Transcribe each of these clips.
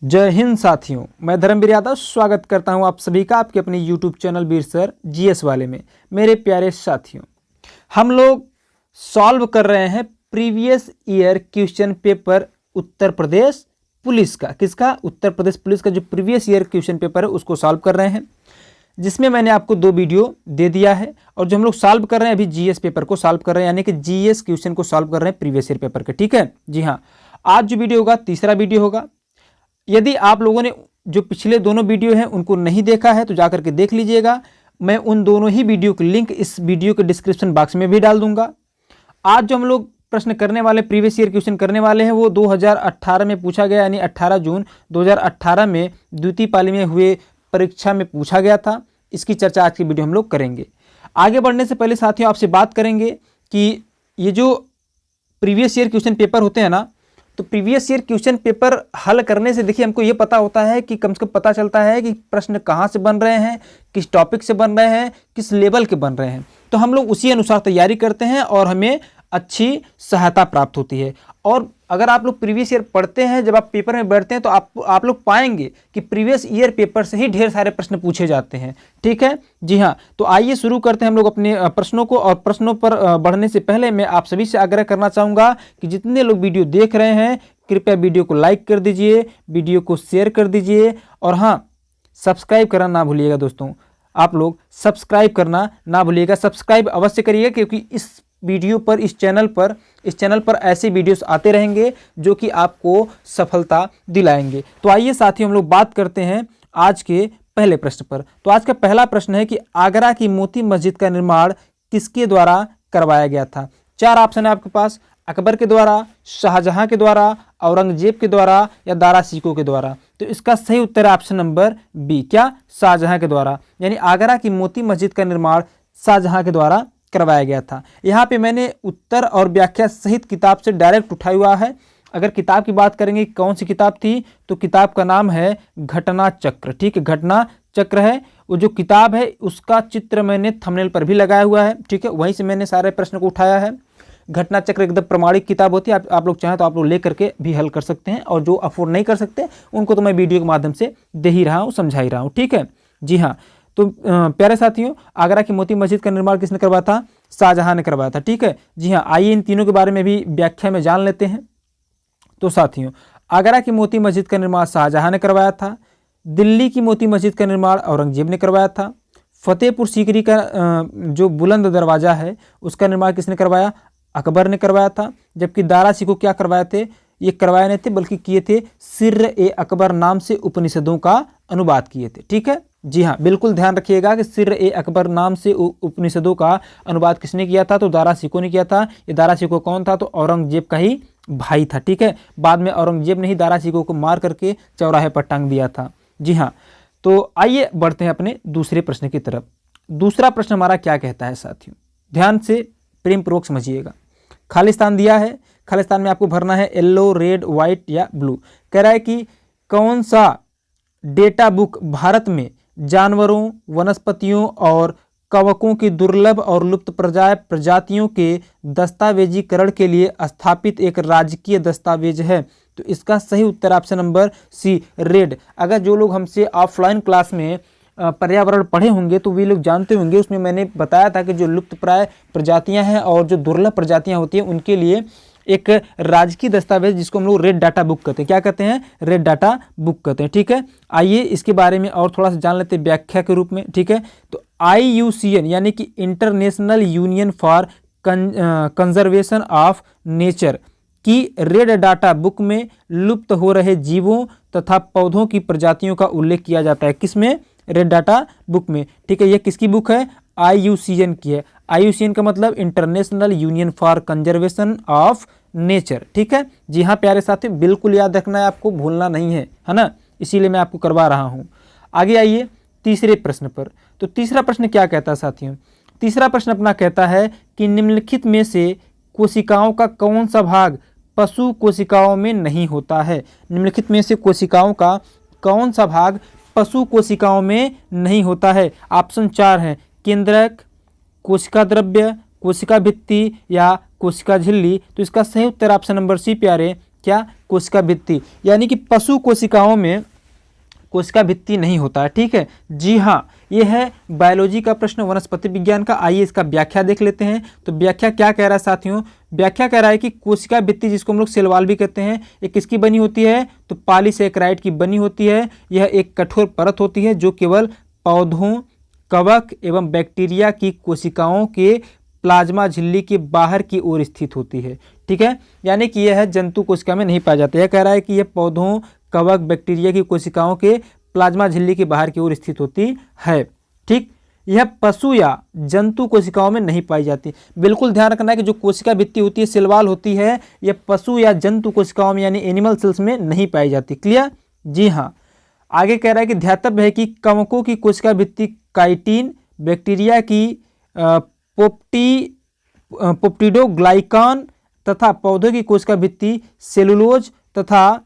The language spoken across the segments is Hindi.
जय हिंद साथियों, मैं धर्मवीर यादव स्वागत करता हूं आप सभी का आपके अपने YouTube चैनल वीर सर जीएस वाले में। मेरे प्यारे साथियों, हम लोग सॉल्व कर रहे हैं previous year question paper Uttar Pradesh police का। किसका? उत्तर प्रदेश पुलिस का जो प्रीवियस ईयर क्वेश्चन पेपर है उसको सॉल्व कर रहे हैं, जिसमें मैंने आपको 2 वीडियो दे दिया है। और जो हम लोग सॉल्व कर रहे हैं अभी जीएस पेपर को सॉल्व कर रहे हैं, यानी कि जीएस क्वेश्चन को सॉल्व कर रहे हैं प्रीवियस ईयर पेपर के। ठीक है जी हाँ, आज जो वीडियो होगा तीसरा वीडियो होगा। यदि आप लोगों ने जो पिछले दोनों वीडियो हैं उनको नहीं देखा है तो जाकर के देख लीजिएगा। मैं उन दोनों ही वीडियो की लिंक इस वीडियो के डिस्क्रिप्शन बॉक्स में भी डाल दूंगा। आज जो हम लोग प्रश्न करने वाले, प्रीवियस ईयर क्वेश्चन करने वाले हैं, वो 2018 में पूछा गया, यानी 18 जून 2018 में द्वितीय पाली में हुए परीक्षा में पूछा गया था। इसकी चर्चा आज की वीडियो हम लोग करेंगे। आगे बढ़ने से पहले साथियों आपसे बात करेंगे कि ये जो प्रीवियस ईयर क्वेश्चन पेपर होते हैं ना, तो प्रीवियस ईयर क्वेश्चन पेपर हल करने से देखिए हमको ये पता होता है कि कम से कम पता चलता है कि प्रश्न कहाँ से बन रहे हैं, किस टॉपिक से बन रहे हैं, किस लेवल के बन रहे हैं। तो हम लोग उसी अनुसार तैयारी करते हैं और हमें अच्छी सहायता प्राप्त होती है। और अगर आप लोग प्रीवियस ईयर पढ़ते हैं, जब आप पेपर में बैठते हैं तो आप लोग पाएंगे कि प्रीवियस ईयर पेपर से ही ढेर सारे प्रश्न पूछे जाते हैं। ठीक है जी हाँ, तो आइए शुरू करते हैं हम लोग अपने प्रश्नों को। और प्रश्नों पर बढ़ने से पहले मैं आप सभी से आग्रह करना चाहूँगा कि जितने लोग वीडियो देख रहे हैं कृपया वीडियो को लाइक कर दीजिए, वीडियो को शेयर कर दीजिए, और हाँ, सब्सक्राइब करना ना भूलिएगा दोस्तों। आप लोग सब्सक्राइब करना ना भूलिएगा, सब्सक्राइब अवश्य करिएगा, क्योंकि इस वीडियो पर, इस चैनल पर ऐसे वीडियोस आते रहेंगे जो कि आपको सफलता दिलाएंगे। तो आइए साथियों हम लोग बात करते हैं आज के पहले प्रश्न पर। तो आज का पहला प्रश्न है कि आगरा की मोती मस्जिद का निर्माण किसके द्वारा करवाया गया था? 4 ऑप्शन है आपके पास: अकबर के द्वारा, शाहजहां के द्वारा, औरंगजेब के द्वारा या दारा शिकोह के द्वारा। तो इसका सही उत्तर है ऑप्शन नंबर बी, क्या? शाहजहां के द्वारा। यानी आगरा की मोती मस्जिद का निर्माण शाहजहां के द्वारा करवाया गया था। यहाँ पे मैंने उत्तर और व्याख्या सहित किताब से डायरेक्ट उठाया हुआ है। अगर किताब की बात करेंगे कौन सी किताब थी, तो किताब का नाम है घटना चक्र। ठीक है, घटना चक्र है वो जो किताब है, उसका चित्र मैंने थंबनेल पर भी लगाया हुआ है। ठीक है, वहीं से मैंने सारे प्रश्न को उठाया है। घटना चक्र एकदम प्रमाणिक किताब होती है, आप लोग चाहें तो आप लोग ले करके भी हल कर सकते हैं, और जो अफोर्ड नहीं कर सकते उनको तो मैं वीडियो के माध्यम से दे ही रहा हूँ, समझा ही रहा हूँ। ठीक है जी हाँ, तो प्यारे साथियों, आगरा की मोती मस्जिद का निर्माण किसने करवाया था? शाहजहां ने करवाया था। ठीक है जी हाँ, आइए इन तीनों के बारे में भी व्याख्या में जान लेते हैं। तो साथियों, आगरा की मोती मस्जिद का निर्माण शाहजहां ने करवाया था। दिल्ली की मोती मस्जिद का निर्माण औरंगजेब ने करवाया था। फतेहपुर सीकरी का जो बुलंद दरवाजा है उसका निर्माण किसने करवाया? अकबर ने करवाया था। जबकि दारा शिकोह क्या करवाए थे? ये करवाए नहीं थे, बल्कि किए थे सिर्र-ए-अकबर नाम से उपनिषदों का अनुवाद किए थे। ठीक है जी हाँ, बिल्कुल ध्यान रखिएगा कि सिर्र-ए-अकबर नाम से उपनिषदों का अनुवाद किसने किया था? तो दारा शिकोह ने किया था। ये दारा शिकोह कौन था? तो औरंगजेब का ही भाई था। ठीक है, बाद में औरंगजेब ने ही दारा शिकोह को मार करके चौराहे पर टांग दिया था। जी हाँ, तो आइए बढ़ते हैं अपने दूसरे प्रश्न की तरफ। दूसरा प्रश्न हमारा क्या कहता है साथियों, ध्यान से प्रेम पूर्वक समझिएगा। खालिस्तान दिया है, खालिस्तान में आपको भरना है येलो, रेड, व्हाइट या ब्लू। कह रहा है कि कौन सा डेटा बुक भारत में जानवरों, वनस्पतियों और कवकों की दुर्लभ और लुप्त प्रजातियों के दस्तावेजीकरण के लिए स्थापित एक राजकीय दस्तावेज है? तो इसका सही उत्तर ऑप्शन नंबर सी, रेड। अगर जो लोग हमसे ऑफलाइन क्लास में पर्यावरण पढ़े होंगे तो वे लोग जानते होंगे, उसमें मैंने बताया था कि जो लुप्त प्राय प्रजातियां हैं और जो दुर्लभ प्रजातियां होती हैं उनके लिए एक राजकीय दस्तावेज, जिसको हम लोग रेड डाटा बुक कहते हैं। क्या कहते हैं? रेड डाटा बुक कहते हैं। ठीक है, आइए इसके बारे में और थोड़ा सा जान लेते हैं व्याख्या के रूप में। ठीक है, तो IUCN यानी कि international union for conservation of nature की रेड डाटा बुक में लुप्त हो रहे जीवों तथा पौधों की प्रजातियों का उल्लेख किया जाता है। किसमें? रेड डाटा बुक में। ठीक है, यह किसकी बुक है? IUCN की है। IUCN का मतलब international union for conservation of nature. ठीक है जी हाँ प्यारे साथियों, बिल्कुल याद रखना है, आपको भूलना नहीं है ना, इसीलिए मैं आपको करवा रहा हूँ। आगे आइए तीसरे प्रश्न पर। तो तीसरा प्रश्न क्या कहता है साथियों? तीसरा प्रश्न अपना कहता है कि निम्नलिखित में से कोशिकाओं का कौन सा भाग पशु कोशिकाओं में नहीं होता है? निम्नलिखित में से कोशिकाओं का कौन सा भाग पशु कोशिकाओं में नहीं होता है? ऑप्शन 4 हैं: केंद्रक, कोशिका द्रव्य, कोशिका भित्ति या कोशिका झिल्ली। तो इसका सही उत्तर ऑप्शन नंबर सी प्यारे, क्या? कोशिका भित्ति, यानी कि पशु कोशिकाओं में कोशिका भित्ति नहीं होता है। ठीक है, जी हाँ, ये है बायोलॉजी का प्रश्न, वनस्पति विज्ञान का। आइए इसका व्याख्या देख लेते हैं। तो व्याख्या क्या कह रहा है साथियों? व्याख्या कह रहा है कि कोशिका भित्ति, जिसको हम लोग सेल वॉल भी कहते हैं, ये किसकी बनी होती है? तो पॉलीसेकेराइड की बनी होती है। यह एक कठोर परत होती है जो केवल पौधों, कवक एवं बैक्टीरिया की कोशिकाओं के प्लाज्मा झिल्ली के बाहर की ओर स्थित होती है। ठीक है, यानी कि यह जंतु कोशिका में नहीं पाया जाता। यह कह रहा है कि यह पौधों, कवक, बैक्टीरिया की कोशिकाओं के प्लाज्मा झिल्ली के बाहर की ओर स्थित होती है। ठीक, यह पशु या जंतु कोशिकाओं में नहीं पाई जाती। बिल्कुल ध्यान रखना है कि जो कोशिका भित्ति होती है, सेल वॉल होती है, यह पशु या जंतु कोशिकाओं में यानी एनिमल सेल्स में नहीं पाई जाती। क्लियर? जी हाँ। आगे कह रहा है कि ध्यातव्य है कि कवकों की कोशिका भित्ति काइटिन, बैक्टीरिया की पोप्टिडोग्लाइकान तथा पौधों की कोशिका भित्ति सेलुलोज तथा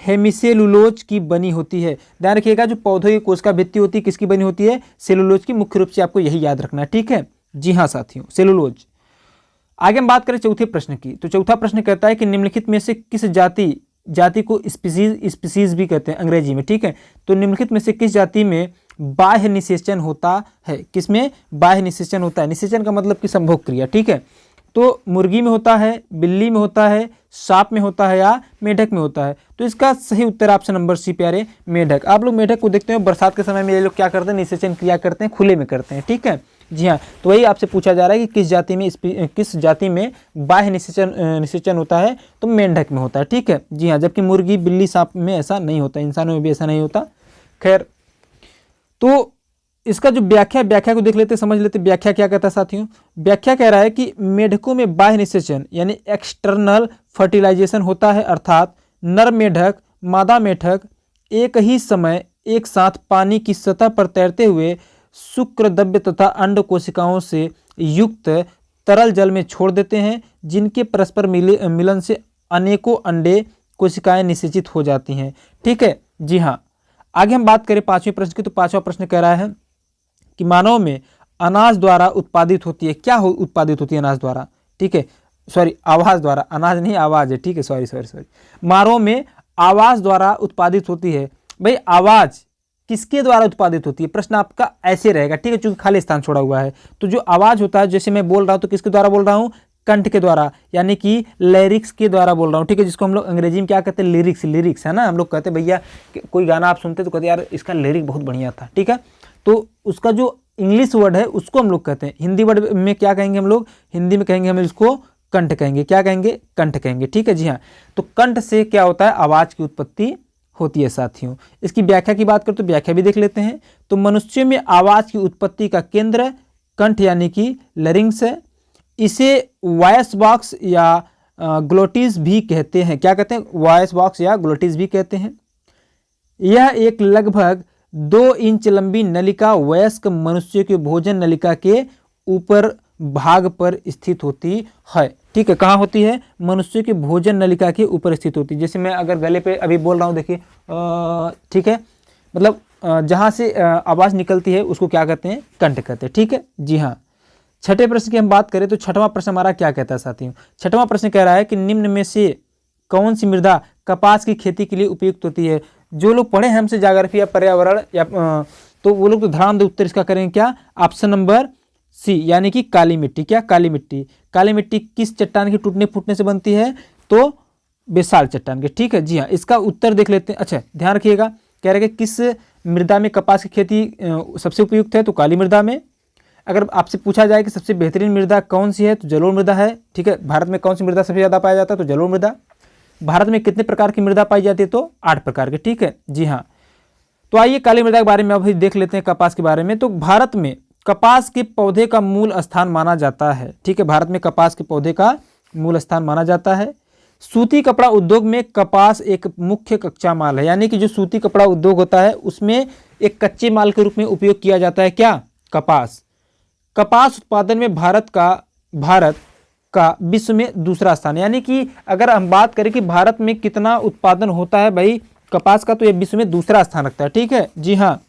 हेमिसेलुलोज की बनी होती है। ध्यान रखिएगा, जो पौधों की कोशिका भित्ति होती है किसकी बनी होती है? सेलुलोज की। मुख्य रूप से आपको यही याद रखना है। ठीक है, जी हाँ साथियों, सेलुलोज। आगे हम बात करें चौथे प्रश्न की। तो चौथा प्रश्न कहता है कि निम्नलिखित में से किस जाति को स्पीसीज भी कहते हैं अंग्रेजी में। ठीक है, तो निम्नलिखित में से किस जाति में बाह्य निषेचन होता है? किसमें बाह्य निषेचन होता है? निषेचन का मतलब कि संभोग क्रिया। ठीक है, तो मुर्गी में होता है, बिल्ली में होता है, सांप में होता है या मेढक में होता है? तो इसका सही उत्तर ऑप्शन नंबर सी प्यारे, मेढक। आप लोग मेढक को देखते हैं बरसात के समय में ये लोग क्या करते हैं? निषेचन क्रिया करते हैं, खुले में करते हैं। ठीक है, जी हाँ। तो वही आपसे पूछा जा रहा है कि किस जाति में बाह्य निषेचन होता है? तो मेंढक में होता है। ठीक है, जी हाँ। जबकि मुर्गी, बिल्ली, सांप में ऐसा नहीं होता, इंसानों में भी ऐसा नहीं होता। खैर, तो इसका जो व्याख्या को देख लेते, समझ लेते व्याख्या क्या कहता है साथियों। व्याख्या कह रहा है कि मेढकों में बाह्य निषेचन यानी एक्सटर्नल फर्टिलाइजेशन होता है, अर्थात नर मेढक, मादा मेढक एक ही समय एक साथ पानी की सतह पर तैरते हुए शुक्रद्रव्य तथा अंड कोशिकाओं से युक्त तरल जल में छोड़ देते हैं, जिनके परस्पर मिलन से अनेकों अंडे कोशिकाएं निषेचित हो जाती हैं। ठीक है, जी हाँ। आगे हम बात करें पांचवें प्रश्न की। तो पांचवा प्रश्न कह रहा है कि मानव में अनाज द्वारा उत्पादित होती है। क्या उत्पादित होती है अनाज द्वारा? ठीक है, सॉरी, आवाज द्वारा, अनाज नहीं आवाज है। ठीक है, सॉरी। मानव में आवाज द्वारा उत्पादित होती है। भाई आवाज किसके द्वारा उत्पादित होती है? प्रश्न आपका ऐसे रहेगा। ठीक है, चूंकि खाली स्थान छोड़ा हुआ है। तो जो आवाज होता है, जैसे मैं बोल रहा हूं तो किसके द्वारा बोल रहा हूं? कंठ के द्वारा, यानी कि लिरिक्स के द्वारा बोल रहा हूँ। ठीक है, जिसको हम लोग अंग्रेजी में क्या कहते हैं? लिरिक्स है ना। हम लोग कहते हैं भैया कोई गाना आप सुनते तो कहते यार इसका लिरिक बहुत बढ़िया था। ठीक है, तो उसका जो इंग्लिश वर्ड है उसको हम लोग कहते हैं। हिंदी वर्ड में क्या कहेंगे हम लोग? हिंदी में कहेंगे हम इसको कंठ कहेंगे। क्या कहेंगे? कंठ कहेंगे। ठीक है, जी हाँ। तो कंठ से क्या होता है? आवाज की उत्पत्ति होती है साथियों। इसकी व्याख्या की बात करें तो व्याख्या भी देख लेते हैं। तो मनुष्य में आवाज की उत्पत्ति का केंद्र कंठ यानी कि लरिंग्स है। इसे वॉइस बॉक्स या ग्लोटिस भी कहते हैं। क्या कहते हैं? वॉइस बॉक्स या ग्लोटिस भी कहते हैं। यह एक लगभग 2 इंच लंबी नलिका वयस्क मनुष्य के भोजन नलिका के ऊपर भाग पर स्थित होती है। ठीक है, कहाँ होती है? मनुष्य के भोजन नलिका के ऊपर स्थित होती है। जैसे मैं अगर गले पे अभी बोल रहा हूँ, देखिए, ठीक है, मतलब जहाँ से आवाज़ निकलती है उसको क्या कहते हैं? कंठ कहते हैं। ठीक है, जी हाँ। छठे प्रश्न की हम बात करें तो छठवां प्रश्न हमारा क्या कहता है साथियों? छठवां प्रश्न कह रहा है कि निम्न में से कौन सी मृदा कपास की खेती के लिए उपयुक्त होती है? जो लोग पढ़े हैं हमसे ज्योग्राफी या पर्यावरण या तो वो लोग तो ध्यान दे उत्तर इसका करेंगे क्या? ऑप्शन नंबर सी, यानी कि काली मिट्टी। क्या? काली मिट्टी। काली मिट्टी किस चट्टान के टूटने फूटने से बनती है? तो बेसाल्ट चट्टान के। ठीक है, जी हाँ। इसका उत्तर देख लेते हैं। अच्छा, ध्यान रखिएगा, कह रहे कि किस मृदा में कपास की खेती सबसे उपयुक्त है? तो काली मृदा में। अगर आपसे पूछा जाए कि सबसे बेहतरीन मृदा कौन सी है? तो जलोढ़ मृदा है। ठीक है, भारत में कौन सी मृदा सबसे ज़्यादा पाया जाता है? तो जलोढ़ मृदा। भारत में कितने प्रकार की मृदा पाई जाती है? तो 8 प्रकार के। ठीक है, जी हाँ। तो आइए काली मृदा के बारे में अभी देख लेते हैं, कपास के बारे में। तो भारत में कपास के पौधे का मूल स्थान माना जाता है। ठीक है, भारत में कपास के पौधे का मूल स्थान माना जाता है। सूती कपड़ा उद्योग में कपास एक मुख्य कच्चा माल है, यानी कि जो सूती कपड़ा उद्योग होता है उसमें एक कच्चे माल के रूप में उपयोग किया जाता है। क्या? कपास। कपास उत्पादन में भारत का विश्व में दूसरा स्थान, यानी कि अगर हम बात करें कि भारत में कितना उत्पादन होता है भाई कपास का, तो यह विश्व में दूसरा स्थान रखता है। ठीक है, जी हाँ।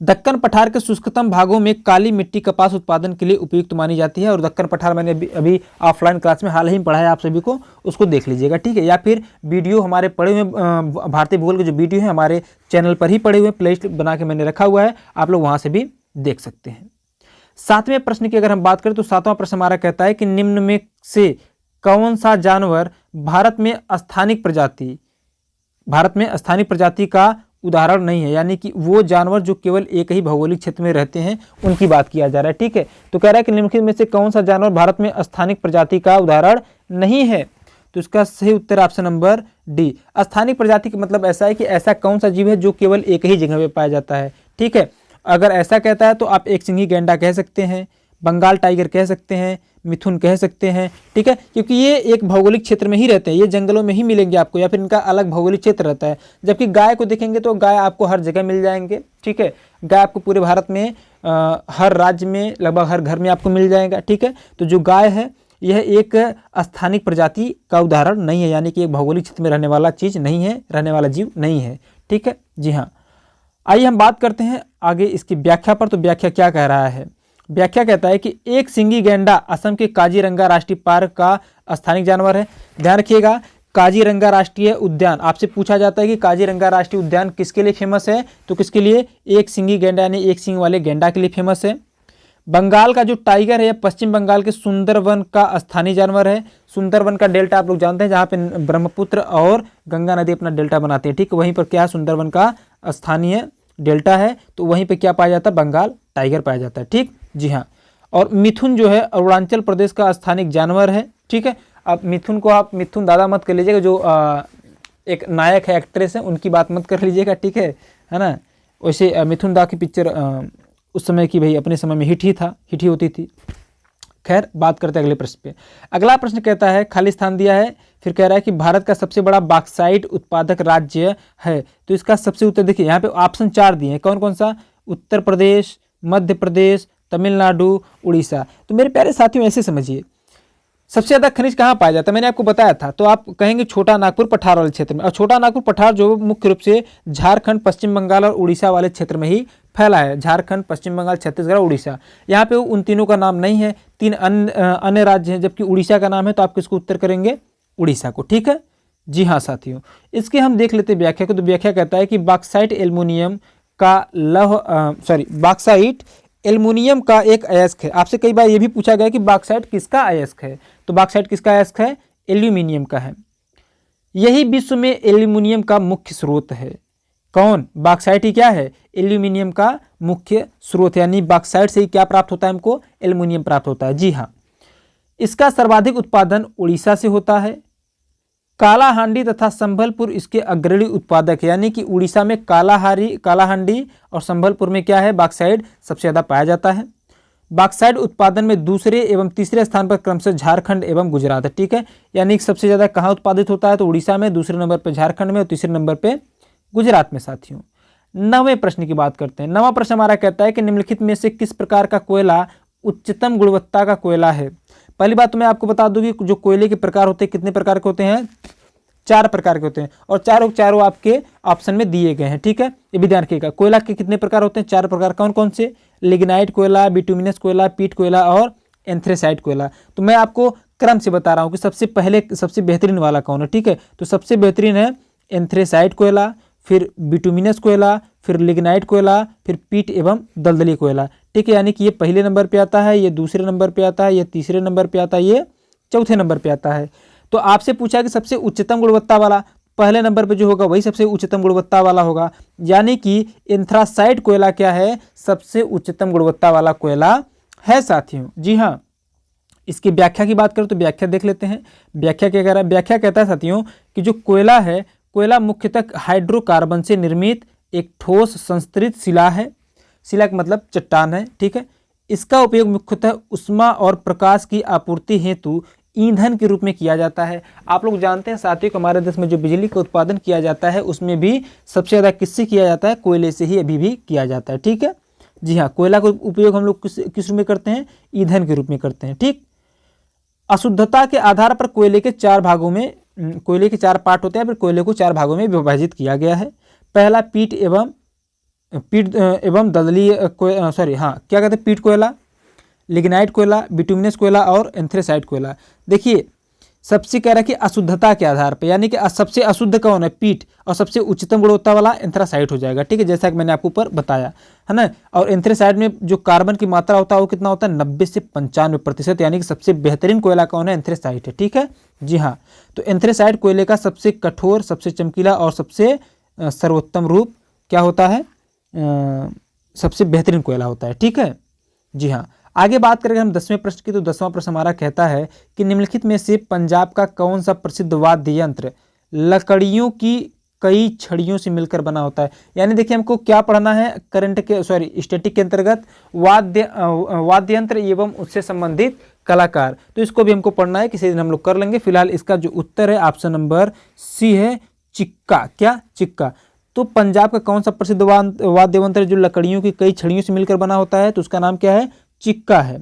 दक्कन पठार के शुष्कतम भागों में काली मिट्टी कपास उत्पादन के लिए उपयुक्त मानी जाती है। और दक्कन पठार मैंने अभी ऑफलाइन क्लास में हाल ही में पढ़ा है आप सभी को, उसको देख लीजिएगा, ठीक है। या फिर वीडियो हमारे पढ़े हुए भारतीय भूगोल के जो वीडियो है हमारे चैनल पर ही पड़े हुए, प्लेलिस्ट बना के मैंने रखा हुआ है, आप लोग वहाँ से भी देख सकते हैं। 7वें प्रश्न की अगर हम बात करें तो 7वां प्रश्न हमारा कहता है कि निम्न में से कौन सा जानवर भारत में स्थानिक प्रजाति का उदाहरण नहीं है, यानी कि वो जानवर जो केवल एक ही भौगोलिक क्षेत्र में रहते हैं उनकी बात किया जा रहा है, ठीक है। तो कह रहा है कि निम्नलिखित में से कौन सा जानवर भारत में स्थानिक प्रजाति का उदाहरण नहीं है। तो इसका सही उत्तर ऑप्शन नंबर डी। स्थानिक प्रजाति का मतलब ऐसा है कि ऐसा कौन सा जीव है जो केवल एक ही जगह पे पाया जाता है, ठीक है। अगर ऐसा कहता है तो आप एक सिंगी गैंडा कह सकते हैं, बंगाल टाइगर कह सकते हैं, मिथुन कह सकते हैं, ठीक है, क्योंकि ये एक भौगोलिक क्षेत्र में ही रहते हैं, ये जंगलों में ही मिलेंगे आपको, या फिर इनका अलग भौगोलिक क्षेत्र रहता है। जबकि गाय को देखेंगे तो गाय आपको हर जगह मिल जाएंगे, ठीक है। गाय आपको पूरे भारत में हर राज्य में लगभग हर घर में आपको मिल जाएगा, ठीक है। तो जो गाय है यह एक स्थानिक प्रजाति का उदाहरण नहीं है, यानी कि एक भौगोलिक क्षेत्र में रहने वाला चीज़ नहीं है, रहने वाला जीव नहीं है, ठीक है। जी हाँ, आइए हम बात करते हैं आगे इसकी व्याख्या पर। तो व्याख्या क्या कह रहा है? व्याख्या कहता है कि एक सिंगी गैंडा असम के काजीरंगा राष्ट्रीय पार्क का स्थानिक जानवर है। ध्यान रखिएगा, काजीरंगा राष्ट्रीय उद्यान, आपसे पूछा जाता है कि काजीरंगा राष्ट्रीय उद्यान किसके लिए फेमस है, तो किसके लिए? एक सिंगी गैंडा यानी एक सिंग वाले गैंडा के लिए फेमस है। बंगाल का जो टाइगर है पश्चिम बंगाल के सुंदरवन का स्थानीय जानवर है। सुंदरवन का डेल्टा आप लोग जानते हैं, जहाँ पे ब्रह्मपुत्र और गंगा नदी अपना डेल्टा बनाते हैं, ठीक है। वहीं पर क्या है, सुंदरवन का स्थानीय डेल्टा है, तो वहीं पे क्या पाया जाता है? बंगाल टाइगर पाया जाता है, ठीक। जी हाँ, और मिथुन जो है अरुणाचल प्रदेश का स्थानिक जानवर है, ठीक है। अब मिथुन को आप मिथुन दादा मत कर लीजिएगा, जो एक नायक है, एक्ट्रेस है, उनकी बात मत कर लीजिएगा, ठीक है ना। वैसे मिथुन दा की पिक्चर उस समय की भाई अपने समय में हिट ही होती थी। खैर, बात करते हैं अगले प्रश्न पे। अगला प्रश्न कहता है, खाली स्थान दिया है, फिर कह रहा है कि भारत का सबसे बड़ा बॉक्साइट उत्पादक राज्य है। तो इसका सबसे उत्तर देखिए, यहाँ पे ऑप्शन 4 दिए हैं, कौन कौन सा? उत्तर प्रदेश, मध्य प्रदेश, तमिलनाडु, उड़ीसा। तो मेरे प्यारे साथियों ऐसे समझिए, सबसे ज़्यादा खनिज कहाँ पाया जाता है? मैंने आपको बताया था, तो आप कहेंगे छोटा नागपुर पठार वाले क्षेत्र में। और छोटा नागपुर पठार जो मुख्य रूप से झारखंड, पश्चिम बंगाल और उड़ीसा वाले क्षेत्र में ही फैला है। झारखंड, पश्चिम बंगाल, छत्तीसगढ़, उड़ीसा। यहाँ पे उन तीनों का नाम नहीं है, 3 अन्य राज्य हैं, जबकि उड़ीसा का नाम है, तो आप किसको उत्तर करेंगे? उड़ीसा को, ठीक है। जी हाँ साथियों, इसके हम देख लेते हैं व्याख्या को। तो व्याख्या कहता है कि बॉक्साइट एल्युमिनियम का एक अयस्क है। आपसे कई बार ये भी पूछा गया कि बॉक्साइट किसका अयस्क है, तो बॉक्साइट किसका अयस्क है? एल्यूमिनियम का है। यही विश्व में एल्यूमिनियम का मुख्य स्रोत है। कौन? बॉक्साइट ही क्या है? एल्यूमिनियम का मुख्य स्रोत, यानी बॉक्साइट से ही क्या प्राप्त होता है हमको? एल्यूमिनियम प्राप्त होता है। जी हाँ, इसका सर्वाधिक उत्पादन उड़ीसा से होता है। कालाहांडी तथा संबलपुर इसके अग्रणी उत्पादक है, यानी कि उड़ीसा में कालाहांडी और संबलपुर में क्या है? बॉक्साइट सबसे ज़्यादा पाया जाता है। बॉक्साइट उत्पादन में दूसरे एवं तीसरे स्थान पर क्रमशः झारखंड एवं गुजरात है, ठीक है। यानी सबसे ज़्यादा कहाँ उत्पादित होता है? तो उड़ीसा में, दूसरे नंबर पर झारखंड में और तीसरे नंबर पर गुजरात में। साथियों, 9वें प्रश्न की बात करते हैं। 9वां प्रश्न हमारा कहता है कि निम्नलिखित में से किस प्रकार का कोयला उच्चतम गुणवत्ता का कोयला है? पहली बात तो मैं आपको बता दूं कि जो कोयले के प्रकार होते हैं कितने प्रकार के होते हैं? 4 प्रकार के होते हैं, और चारों आपके ऑप्शन में दिए गए हैं, ठीक है। ये भी ध्यान रखिएगा, कोयला के कितने प्रकार होते हैं? 4 प्रकार। कौन कौन से? लिग्नाइट कोयला, बिटुमिनस कोयला, पीट कोयला और एंथ्रेसाइट कोयला। तो मैं आपको क्रम से बता रहा हूँ कि सबसे बेहतरीन वाला कौन है, ठीक है। तो सबसे बेहतरीन है एंथ्रेसाइट कोयला, फिर बिटुमिनस कोयला, फिर लिग्नाइट कोयला, फिर पीट एवं दलदली कोयला, ठीक है। यानी कि ये पहले नंबर पे आता है, ये दूसरे नंबर पे आता है, ये तीसरे नंबर पे आता है, ये चौथे नंबर पे आता है। तो आपसे पूछा कि सबसे उच्चतम गुणवत्ता वाला पहले नंबर पे जो होगा वही सबसे उच्चतम गुणवत्ता वाला होगा, यानी कि एंथ्रासाइट कोयला क्या है? सबसे उच्चतम गुणवत्ता वाला कोयला है साथियों। जी हाँ, इसकी व्याख्या की बात करें तो व्याख्या देख लेते हैं। व्याख्या क्या कह रहा है? व्याख्या कहता है साथियों कि जो कोयला है, कोयला मुख्यतः हाइड्रोकार्बन से निर्मित एक ठोस संस्तृत शिला है। शिला का मतलब चट्टान है, ठीक है। इसका उपयोग मुख्यतः उष्मा और प्रकाश की आपूर्ति हेतु ईंधन के रूप में किया जाता है। आप लोग जानते हैं साथियों, हमारे देश में जो बिजली का उत्पादन किया जाता है उसमें भी सबसे ज़्यादा किससे किया जाता है? कोयले से ही अभी भी किया जाता है, ठीक है। जी हाँ, कोयला का उपयोग हम लोग किस रूप में करते हैं? ईंधन के रूप में करते हैं, ठीक। अशुद्धता के आधार पर कोयले के 4 भागों में, कोयले के 4 पार्ट होते हैं, फिर कोयले को 4 भागों में विभाजित किया गया है। पहला पीट एवं पीट एवं दलदलीय क्या कहते हैं, पीट कोयला, लिग्नाइट कोयला, बिटुमिनस कोयला और एंथ्रेसाइट कोयला। देखिए सबसे कह रहा है कि अशुद्धता के आधार पर, यानी कि सबसे अशुद्ध कौन है, पीट, और सबसे उच्चतम गुणवत्ता वाला एंथ्रासाइट हो जाएगा। ठीक है, जैसा कि मैंने आपको ऊपर बताया है ना। और एंथ्रासाइट में जो कार्बन की मात्रा होता है वो कितना होता है, 90 से 95%, यानी कि सबसे बेहतरीन कोयला कौन है, एंथ्रासाइट है। ठीक है जी हाँ, तो एंथ्रासाइट कोयले का सबसे कठोर, सबसे चमकीला और सबसे सर्वोत्तम रूप क्या होता है, सबसे बेहतरीन कोयला होता है। ठीक है जी हाँ, आगे बात करेंगे हम 10वें प्रश्न की। तो 10वां प्रश्न हमारा कहता है कि निम्नलिखित में से पंजाब का कौन सा प्रसिद्ध वाद्य यंत्र लकड़ियों की कई छड़ियों से मिलकर बना होता है। यानी देखिए हमको क्या पढ़ना है, स्टैटिक के अंतर्गत वाद्य यंत्र एवं उससे संबंधित कलाकार, तो इसको भी हमको पढ़ना है, किसी दिन हम लोग कर लेंगे। फिलहाल इसका जो उत्तर है ऑप्शन नंबर सी है, चिक्का। क्या, चिक्का। तो पंजाब का कौन सा प्रसिद्ध वाद्य यंत्र जो लकड़ियों की कई छड़ियों से मिलकर बना होता है, तो उसका नाम क्या है, चिक्का है।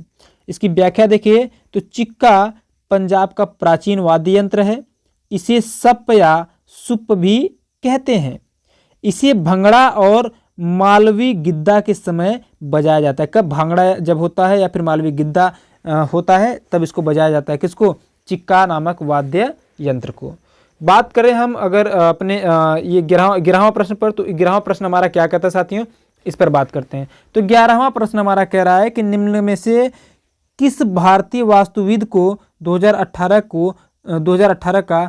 इसकी व्याख्या देखिए, तो चिक्का पंजाब का प्राचीन वाद्य यंत्र है। इसे सप या सुप भी कहते हैं। इसे भंगड़ा और मालवी गिद्दा के समय बजाया जाता है। कब, भांगड़ा जब होता है या फिर मालवी गिद्दा होता है तब इसको बजाया जाता है। किसको, चिक्का नामक वाद्य यंत्र को। बात करें हम अगर अपने ये 11वां प्रश्न पर, तो 11वां प्रश्न हमारा क्या कहता है साथियों, इस पर बात करते हैं। तो 11वां प्रश्न हमारा कह रहा है कि निम्न में से किस भारतीय वास्तुविद को 2018 का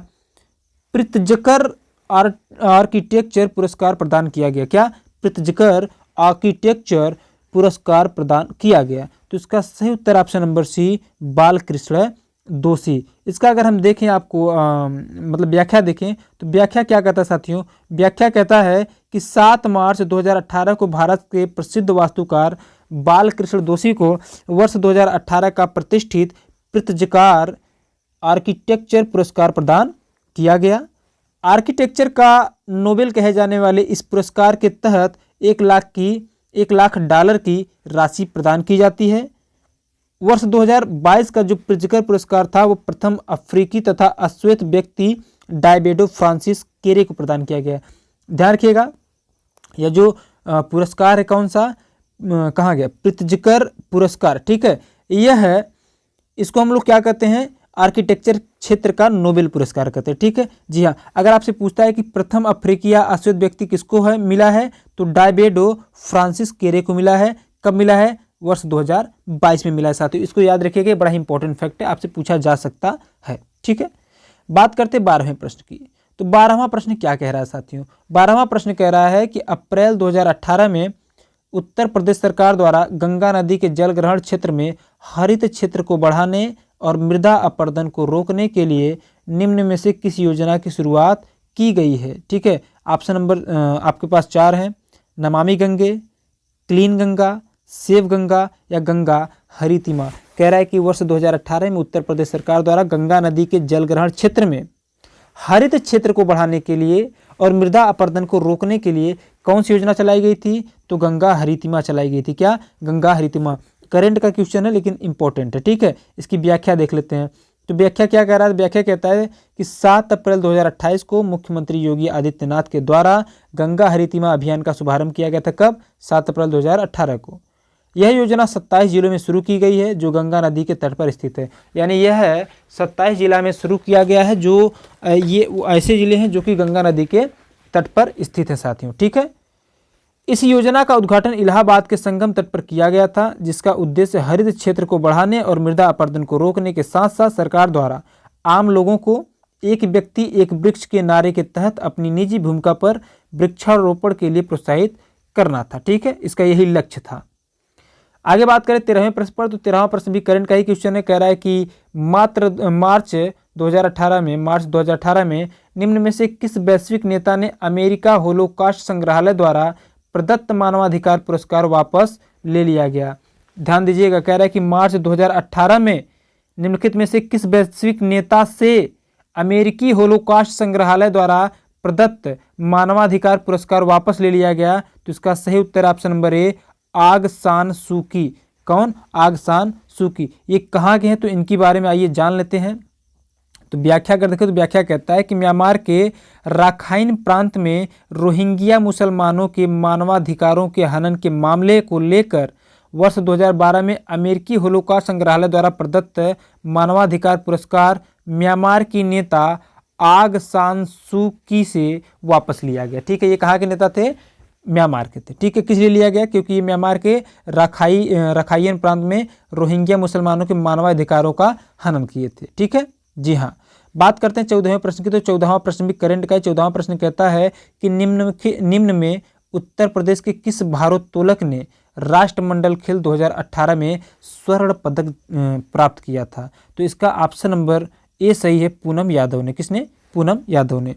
प्रित्जकर आर्किटेक्चर पुरस्कार प्रदान किया गया। क्या, प्रित्जकर आर्किटेक्चर पुरस्कार प्रदान किया गया। तो इसका सही उत्तर ऑप्शन नंबर सी, बालकृष्ण दोषी। इसका अगर हम देखें, आपको मतलब व्याख्या देखें, तो व्याख्या क्या कहता है साथियों, व्याख्या कहता है कि 7 मार्च 2018 को भारत के प्रसिद्ध वास्तुकार बालकृष्ण दोषी को वर्ष 2018 का प्रतिष्ठित प्रित्जकार आर्किटेक्चर पुरस्कार प्रदान किया गया। आर्किटेक्चर का नोबेल कहे जाने वाले इस पुरस्कार के तहत 1 लाख डॉलर की राशि प्रदान की जाती है। वर्ष 2022 का जो प्रित्जकर पुरस्कार था वो प्रथम अफ्रीकी तथा अश्वेत व्यक्ति डायबेडो फ्रांसिस केरे को प्रदान किया गया। ध्यान रखिएगा, यह जो पुरस्कार है कौन सा, कहाँ गया, प्रित्जकर पुरस्कार। ठीक है, यह है, इसको हम लोग क्या कहते हैं, आर्किटेक्चर क्षेत्र का नोबेल पुरस्कार कहते हैं। ठीक है जी हाँ, अगर आपसे पूछता है कि प्रथम अफ्रीकी या अश्वेत व्यक्ति किसको है मिला है, तो डायबेडो फ्रांसिस केरे को मिला है। कब मिला है, वर्ष 2022 में मिला है साथियों। इसको याद रखिएगा, बड़ा ही इंपॉर्टेंट फैक्ट है, आपसे पूछा जा सकता है। ठीक है, बात करते हैं 12वें प्रश्न की। तो 12वां प्रश्न क्या कह रहा है साथियों, 12वां प्रश्न कह रहा है कि अप्रैल 2018 में उत्तर प्रदेश सरकार द्वारा गंगा नदी के जल ग्रहण क्षेत्र में हरित क्षेत्र को बढ़ाने और मृदा अपरदन को रोकने के लिए निम्न में से किस योजना की शुरुआत की गई है। ठीक है, ऑप्शन नंबर आपके पास 4 हैं, नमामि गंगे, क्लीन गंगा, सेव गंगा या गंगा हरितिमा। कह रहा है कि वर्ष 2018 में उत्तर प्रदेश सरकार द्वारा गंगा नदी के जल ग्रहण क्षेत्र में हरित क्षेत्र को बढ़ाने के लिए और मृदा अपरदन को रोकने के लिए कौन सी योजना चलाई गई थी, तो गंगा हरितिमा चलाई गई थी। क्या, गंगा हरितिमा। करेंट का क्वेश्चन है लेकिन इंपॉर्टेंट है। ठीक है, इसकी व्याख्या देख लेते हैं। तो व्याख्या क्या कह रहा है, व्याख्या कहता है कि 7 अप्रैल 2028 को मुख्यमंत्री योगी आदित्यनाथ के द्वारा गंगा हरितिमा अभियान का शुभारंभ किया गया था। कब, 7 अप्रैल 2018 को। यह योजना 27 जिलों में शुरू की गई है जो गंगा नदी के तट पर स्थित है। यानी यह 27 जिला में शुरू किया गया है, जो ये ऐसे जिले हैं जो कि गंगा नदी के तट पर स्थित है साथियों। ठीक है, इस योजना का उद्घाटन इलाहाबाद के संगम तट पर किया गया था, जिसका उद्देश्य हरित क्षेत्र को बढ़ाने और मृदा अपरदन को रोकने के साथ साथ सरकार द्वारा आम लोगों को एक व्यक्ति एक वृक्ष के नारे के तहत अपनी निजी भूमिका पर वृक्षारोपण के लिए प्रोत्साहित करना था। ठीक है, इसका यही लक्ष्य था। आगे बात करें 13वें प्रश्न पर। तो 13वां प्रश्न भी करंट का ही क्वेश्चन है। कह रहा है कि मार्च 2018 में निम्न में से किस वैश्विक नेता ने अमेरिका होलोकॉस्ट संग्रहालय द्वारा प्रदत्त मानवाधिकार पुरस्कार वापस ले लिया गया। ध्यान दीजिएगा, कह रहा है कि मार्च 2018 में निम्नलिखित में से किस वैश्विक नेता से अमेरिकी होलोकॉस्ट संग्रहालय द्वारा प्रदत्त मानवाधिकार पुरस्कार वापस ले लिया गया। तो इसका सही उत्तर ऑप्शन नंबर ए, आग सान सूकी। कौन, आग सान सूकी। ये कहाँ के हैं, तो इनके बारे में आइए जान लेते हैं। तो व्याख्या अगर देखें तो व्याख्या कहता है कि म्यांमार के राखाइन प्रांत में रोहिंग्या मुसलमानों के मानवाधिकारों के हनन के मामले को लेकर वर्ष 2012 में अमेरिकी होलोकॉस्ट संग्रहालय द्वारा प्रदत्त मानवाधिकार पुरस्कार म्यांमार की नेता आग सान सू की से वापस लिया गया। ठीक है, ये कहाँ के नेता थे? म्यांमार के थे। ठीक है, किस लिए लिया गया? क्योंकि ये म्यांमार के राखाइन प्रांत में रोहिंग्या मुसलमानों के मानवाधिकारों का हनन किए थे। ठीक है, जी हाँ। बात करते हैं 14वें प्रश्न की। तो 14वां प्रश्न भी करंट का है। 14वां प्रश्न कहता है कि निम्न में उत्तर प्रदेश के किस भारोत्तोलक ने राष्ट्रमंडल खेल 2018 में स्वर्ण पदक प्राप्त किया था? तो इसका ऑप्शन नंबर ए सही है, पूनम यादव ने। किसने? पूनम यादव ने।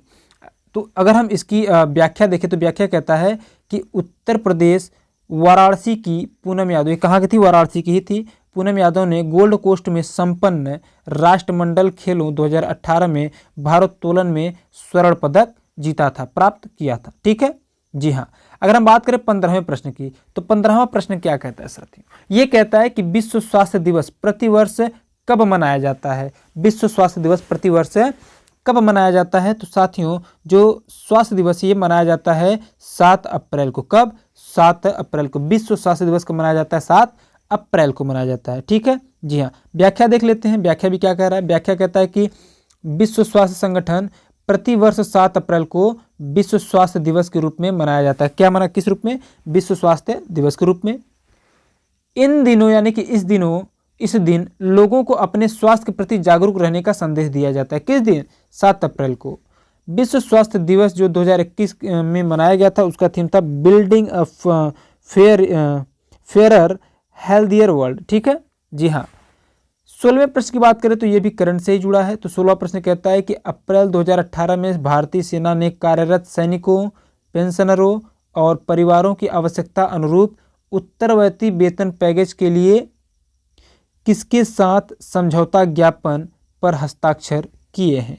तो अगर हम इसकी व्याख्या देखें तो व्याख्या कहता है कि उत्तर प्रदेश वाराणसी की पूनम यादव, ये कहाँ की थी? वाराणसी की ही थी। पूनम यादव ने गोल्ड कोस्ट में संपन्न राष्ट्रमंडल खेलों 2018 में भारोत्तोलन में स्वर्ण पदक जीता था, प्राप्त किया था। ठीक है, जी हाँ। अगर हम बात करें 15वें प्रश्न की, तो 15वां प्रश्न क्या कहता है साथियों? ये कहता है कि विश्व स्वास्थ्य दिवस प्रतिवर्ष कब मनाया जाता है? विश्व स्वास्थ्य दिवस प्रतिवर्ष कब मनाया जाता है? तो साथियों, जो स्वास्थ्य दिवस ये मनाया जाता है 7 अप्रैल को। कब? 7 अप्रैल को। विश्व स्वास्थ्य दिवस कब मनाया जाता है? 7 अप्रैल को मनाया जाता है। ठीक है, जी हाँ। व्याख्या देख लेते हैं। व्याख्या भी क्या कह रहा है? व्याख्या कहता है कि विश्व स्वास्थ्य संगठन प्रतिवर्ष 7 अप्रैल को विश्व स्वास्थ्य दिवस के रूप में मनाया जाता है। क्या किस रूप में? विश्व स्वास्थ्य दिवस के रूप में। इन दिनों यानी कि इस दिन लोगों को अपने स्वास्थ्य के प्रति जागरूक रहने का संदेश दिया जाता है। किस दिन? 7 अप्रैल को। विश्व स्वास्थ्य दिवस जो 2021 में मनाया गया था, उसका थीम था बिल्डिंग अ फेयरर हेल्थियर वर्ल्ड। ठीक है, जी हाँ। 16वें प्रश्न की बात करें तो ये भी करंट से ही जुड़ा है। तो 16वां प्रश्न कहता है कि अप्रैल 2018 में भारतीय सेना ने कार्यरत सैनिकों, पेंशनरों और परिवारों की आवश्यकता अनुरूप उत्तरवर्ती वेतन पैकेज के लिए किसके साथ समझौता ज्ञापन पर हस्ताक्षर किए हैं?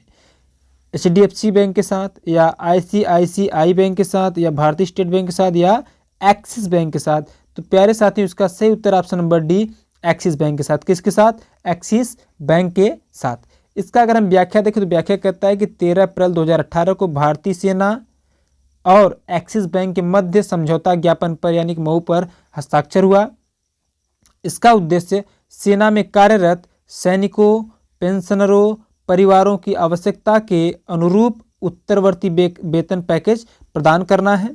HDFC बैंक के साथ, या ICICI बैंक के साथ, या भारतीय स्टेट बैंक के साथ, या एक्सिस बैंक के साथ? तो प्यारे साथियों, इसका सही उत्तर option number D, Axis Bank के साथ। किसके साथ? एक्सिस बैंक के साथ। इसका अगर हम व्याख्या देखें तो व्याख्या कहता है कि 13 अप्रैल 2018 को भारतीय सेना और एक्सिस बैंक के मध्य समझौता ज्ञापन पर यानी कि MOU पर हस्ताक्षर हुआ। इसका उद्देश्य सेना में कार्यरत सैनिकों, पेंशनरों, परिवारों की आवश्यकता के अनुरूप उत्तरवर्ती वेतन पैकेज प्रदान करना है।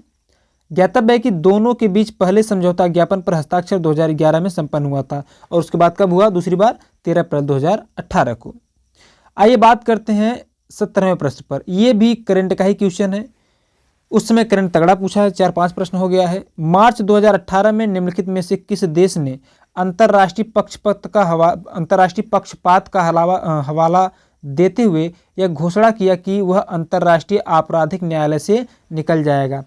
ज्ञातव्य है कि दोनों के बीच पहले समझौता ज्ञापन पर हस्ताक्षर 2011 में संपन्न हुआ था, और उसके बाद कब हुआ? दूसरी बार 13 अप्रैल 2018 को। आइए बात करते हैं 17वें प्रश्न पर। यह भी करंट का ही क्वेश्चन है। उस समय करंट तगड़ा पूछा है, 4-5 प्रश्न हो गया है। मार्च 2018 में निम्नलिखित में से किस देश ने अंतर्राष्ट्रीय पक्षपात का हवाला देते हुए यह घोषणा किया कि वह अंतर्राष्ट्रीय आपराधिक न्यायालय से निकल जाएगा?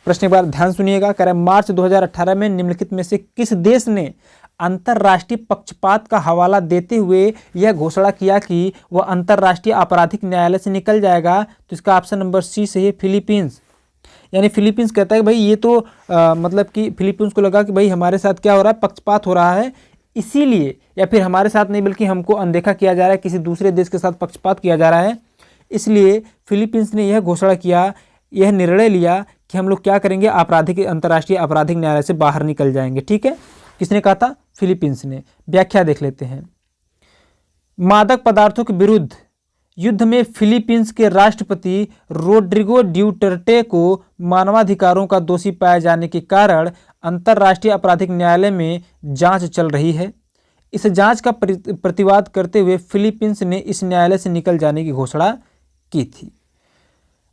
प्रश्न एक बार ध्यान सुनिएगा। कह रहा है मार्च 2018 में निम्नलिखित में से किस देश ने अंतर्राष्ट्रीय पक्षपात का हवाला देते हुए यह घोषणा किया कि वह अंतर्राष्ट्रीय आपराधिक न्यायालय से निकल जाएगा? तो इसका ऑप्शन नंबर सी सही है, फिलीपींस। यानी फिलीपींस कहता है कि भाई ये तो मतलब कि फिलीपींस को लगा कि भाई हमारे साथ क्या हो रहा है? पक्षपात हो रहा है, इसीलिए, या फिर हमारे साथ नहीं बल्कि हमको अनदेखा किया जा रहा है, किसी दूसरे देश के साथ पक्षपात किया जा रहा है, इसलिए फिलीपींस ने यह घोषणा किया, यह निर्णय लिया कि हम लोग क्या करेंगे? अंतर्राष्ट्रीय आपराधिक न्यायालय से बाहर निकल जाएंगे। ठीक है, किसने कहा था? फिलीपींस ने। व्याख्या देख लेते हैं। मादक पदार्थों के विरुद्ध युद्ध में फिलीपींस के राष्ट्रपति रोड्रिगो ड्यूटर्टे को मानवाधिकारों का दोषी पाए जाने के कारण अंतर्राष्ट्रीय आपराधिक न्यायालय में जांच चल रही है। इस जांच का प्रतिवाद करते हुए फिलीपींस ने इस न्यायालय से निकल जाने की घोषणा की थी।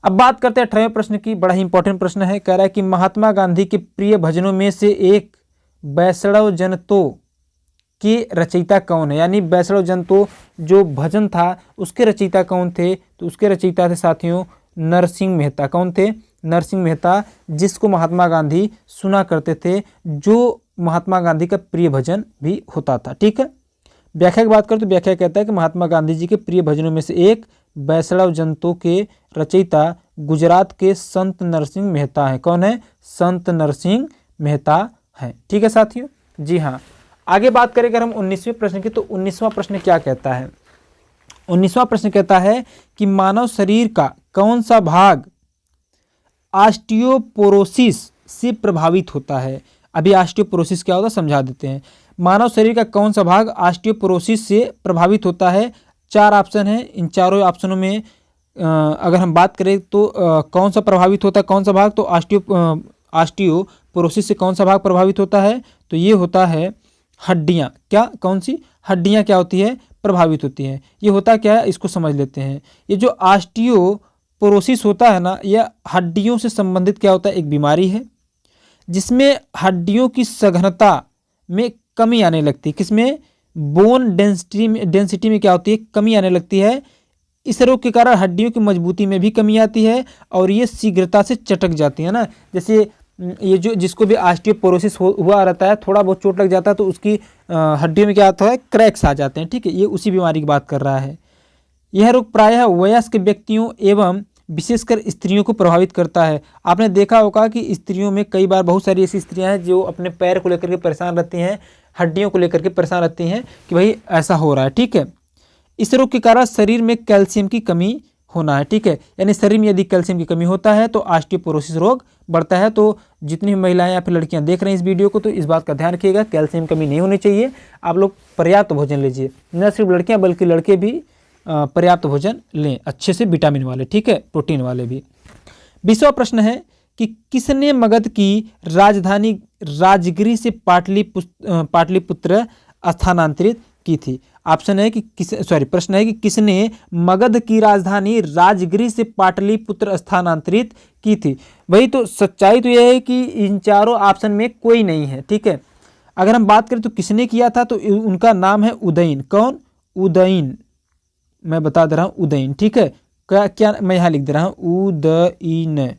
अब बात करते हैं 18वें प्रश्न की। बड़ा ही इंपॉर्टेंट प्रश्न है। कह रहा है कि महात्मा गांधी के प्रिय भजनों में से एक वैष्णव जन तो के रचयिता कौन है? यानी वैष्णव जन तो जो भजन था उसके रचयिता कौन थे? तो उसके रचयिता थे साथियों नरसिंह मेहता। कौन थे? नरसिंह मेहता, जिसको महात्मा गांधी सुना करते थे, जो महात्मा गांधी का प्रिय भजन भी होता था। ठीक है, व्याख्या की बात करें तो व्याख्या कहता है कि महात्मा गांधी जी के प्रिय भजनों में से एक वैष्णव जंतु के रचयिता गुजरात के संत नरसिंह मेहता हैं। कौन है? संत नरसिंह मेहता हैं। ठीक है साथियों, जी हाँ। आगे बात करें अगर हम 19वें प्रश्न की, तो 19वां प्रश्न क्या कहता है? 19वां प्रश्न कहता है कि मानव शरीर का कौन सा भाग ऑस्टियोपोरोसिस से प्रभावित होता है। अभी ऑस्टियोपोरोसिस क्या होता है समझा देते हैं। मानव शरीर का कौन सा भाग ऑस्टियोपोरोसिस से प्रभावित होता है। 4 ऑप्शन है, इन चारों ऑप्शनों में अगर हम बात करें तो कौन सा प्रभावित होता है, कौन सा भाग, तो ऑस्टियोपोरोसिस से कौन सा भाग प्रभावित होता है, तो ये होता है हड्डियाँ। क्या, कौन सी हड्डियाँ क्या होती है, प्रभावित होती हैं। ये होता क्या है इसको समझ लेते हैं। ये जो ऑस्टियोपोरोसिस होता है ना, यह हड्डियों से संबंधित क्या होता है, एक बीमारी है जिसमें हड्डियों की सघनता में कमी आने लगती है। किसमें, बोन डेंसिटी में क्या होती है, कमी आने लगती है। इस रोग के कारण हड्डियों की मजबूती में भी कमी आती है और ये शीघ्रता से चटक जाती है ना। जैसे ये जो जिसको भी ऑस्टियोपोरोसिस हुआ रहता है, थोड़ा बहुत चोट लग जाता है तो उसकी हड्डियों में क्या आता है, क्रैक्स आ जाते हैं। ठीक है, ये उसी बीमारी की बात कर रहा है। यह रोग प्रायः वयस्क व्यक्तियों एवं विशेषकर स्त्रियों को प्रभावित करता है। आपने देखा होगा कि स्त्रियों में कई बार बहुत सारी ऐसी स्त्रियां हैं जो अपने पैर को लेकर के परेशान रहती हैं, हड्डियों को लेकर के परेशान रहती हैं कि भाई ऐसा हो रहा है। ठीक है, इस रोग के कारण शरीर में कैल्शियम की कमी होना है। ठीक है, यानी शरीर में यदि कैल्शियम की कमी होता है तो ऑस्टियोपोरोसिस रोग बढ़ता है। तो जितनी भी महिलाएं या फिर लड़कियां देख रही हैं इस वीडियो को, तो इस बात का ध्यान रखिएगा, कैल्शियम कमी नहीं होनी चाहिए। आप लोग पर्याप्त भोजन लीजिए, न सिर्फ लड़कियां बल्कि लड़के भी पर्याप्त भोजन लें, अच्छे से विटामिन वाले, ठीक है, प्रोटीन वाले भी। 20वां प्रश्न है कि किसने मगध की राजधानी राजगिरी से पाटलिपुत्र स्थानांतरित की थी। ऑप्शन है कि प्रश्न है कि किसने मगध की राजधानी राजगिरी से पाटलिपुत्र स्थानांतरित की थी। वही तो सच्चाई तो यह है कि इन चारों ऑप्शन में कोई नहीं है। ठीक है, अगर हम बात करें तो किसने किया था, तो उनका नाम है उदयन। कौन, उदयन, मैं बता दे रहा हूं उदयन। ठीक है, क्या मैं यहां लिख दे रहा हूं उदयन।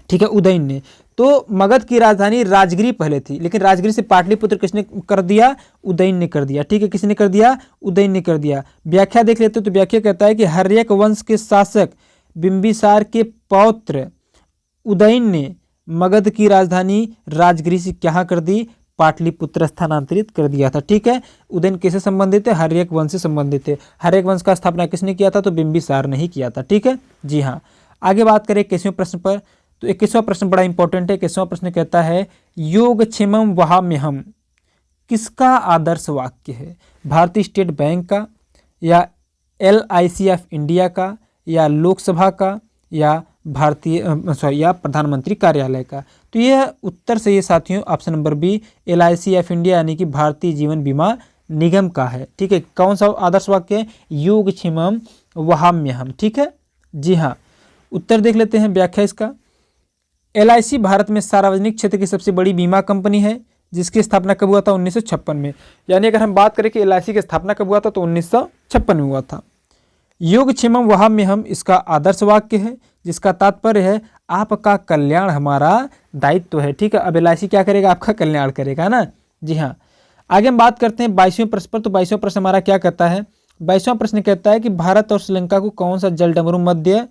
ठीक है, उदयन ने। तो मगध की राजधानी राजगिरी पहले थी, लेकिन राजगिरी से पाटलिपुत्र किसने कर दिया, उदयन ने कर दिया। ठीक है, किसने कर दिया, उदयन ने कर दिया। व्याख्या देख लेते तो व्याख्या कहता है कि हर्यक वंश के शासक बिंबिसार के पौत्र उदयन ने मगध की राजधानी राजगिरी से क्या कर दी, पाटलिपुत्र स्थानांतरित कर दिया था। ठीक है, उदयन किससे संबंधित है, हर्यक वंश से संबंधित है। हर्यक वंश का स्थापना किसने किया था, तो बिंबिसार ने ही किया था। ठीक है, जी हाँ। आगे बात करें 21वें प्रश्न पर, तो 21वां प्रश्न बड़ा इंपॉर्टेंट है। 21वां प्रश्न कहता है योगक्षेमम वहाम्यहम किसका आदर्श वाक्य है। भारतीय स्टेट बैंक का, या LIC ऑफ इंडिया का, या लोकसभा का, या या प्रधानमंत्री कार्यालय का। तो यह उत्तर से ये साथियों option number B LIC of India यानी कि भारतीय जीवन बीमा निगम का है। ठीक है, कौन सा आदर्श वाक्य है, योगक्षेमम वहाम्यहम। ठीक है, जी हाँ। उत्तर देख लेते हैं, व्याख्या इसका। LIC भारत में सार्वजनिक क्षेत्र की सबसे बड़ी बीमा कंपनी है जिसकी स्थापना कब हुआ था, 1956 में। यानी अगर हम बात करें कि LIC की स्थापना कब हुआ था, तो 1956 में हुआ था। योगक्षेमम वहाम्यहम इसका आदर्श वाक्य है, जिसका तात्पर्य है आपका कल्याण हमारा दायित्व है। ठीक है, अब LIC क्या करेगा, आपका कल्याण करेगा ना। जी हाँ, आगे हम बात करते हैं 22वें प्रश्न पर। तो 22वां प्रश्न हमारा क्या कहता है, 22वां प्रश्न कहता है कि भारत और श्रीलंका को कौन सा जलडमरू मध्य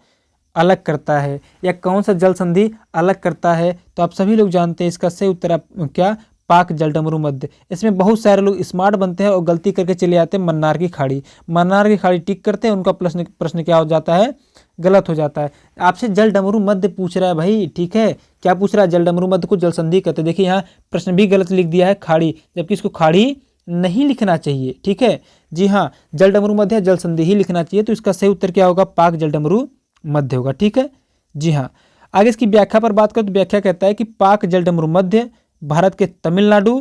अलग करता है, या कौन सा जल संधि अलग करता है। तो आप सभी लोग जानते हैं इसका सही उत्तर क्या, पाक जलडमरू मध्य। इसमें बहुत सारे लोग स्मार्ट बनते हैं और गलती करके चले जाते हैं मन्नार की खाड़ी। मन्नार की खाड़ी टिक करते हैं, उनका प्रश्न क्या हो जाता है, गलत हो जाता है। आपसे जलडमरू मध्य पूछ रहा है भाई। ठीक है, क्या पूछ रहा है, जलडमरू मध्य को जल संधि कहते हैं। देखिए यहाँ प्रश्न भी गलत लिख दिया है, खाड़ी, जबकि इसको खाड़ी नहीं लिखना चाहिए। ठीक है, जी हाँ, जलडमरू मध्य जल संधि ही लिखना चाहिए। तो इसका सही उत्तर क्या होगा, पाक जलडमरू मध्य होगा। ठीक है, जी हाँ। आगे इसकी व्याख्या पर बात करें तो व्याख्या कहता है कि पाक जलडमरू मध्य भारत के तमिलनाडु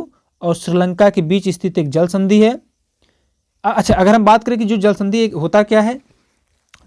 और श्रीलंका के बीच स्थित एक जल संधि है। अच्छा, अगर हम बात करें कि जो जल संधि होता क्या है,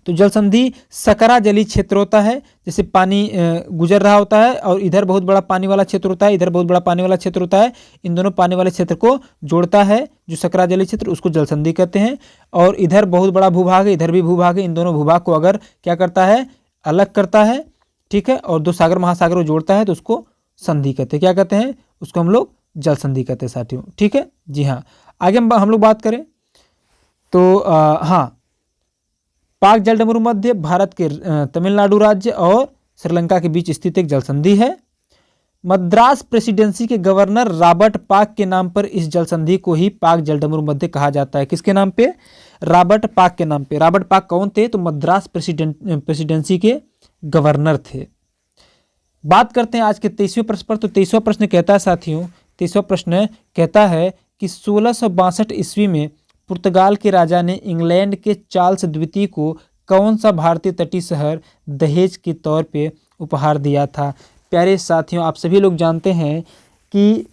तो जल संधि सकरा जलीय क्षेत्र होता है, जैसे पानी गुजर रहा होता है और इधर बहुत बड़ा पानी वाला क्षेत्र होता है, इधर बहुत बड़ा पानी वाला क्षेत्र होता है। इन दोनों पानी वाले क्षेत्र को जोड़ता है जो सकरा जलीय क्षेत्र, उसको जल संधि कहते हैं। और इधर बहुत बड़ा भूभाग है, इधर भी भूभाग है, इन दोनों भूभाग को अगर क्या करता है, अलग करता है। ठीक है, और दो सागर महासागर को जोड़ता है तो उसको संधि कहते हैं। क्या कहते हैं, उसको हम लोग जल संधि कहते हैं साथियों। ठीक है, जी हाँ। आगे हम लोग बात करें तो हाँ, पाक जलडमरू मध्य भारत के तमिलनाडु राज्य और श्रीलंका के बीच स्थित एक जल संधि है। मद्रास प्रेसिडेंसी के गवर्नर रॉबर्ट पाक के नाम पर इस जल संधि को ही पाक जलडमरू मध्य कहा जाता है। किसके नाम पे, रॉबर्ट पाक के नाम पे। रॉबर्ट पाक कौन थे? तो मद्रास प्रेसिडेंसी के गवर्नर थे। बात करते हैं आज के 23वें प्रश्न पर। तो 23वां प्रश्न कहता है साथियों, 23वां प्रश्न कहता है कि 1662 ईस्वी में पुर्तगाल के राजा ने इंग्लैंड के चार्ल्स द्वितीय को कौन सा भारतीय तटीय शहर दहेज के तौर पे उपहार दिया था? प्यारे साथियों, आप सभी लोग जानते हैं कि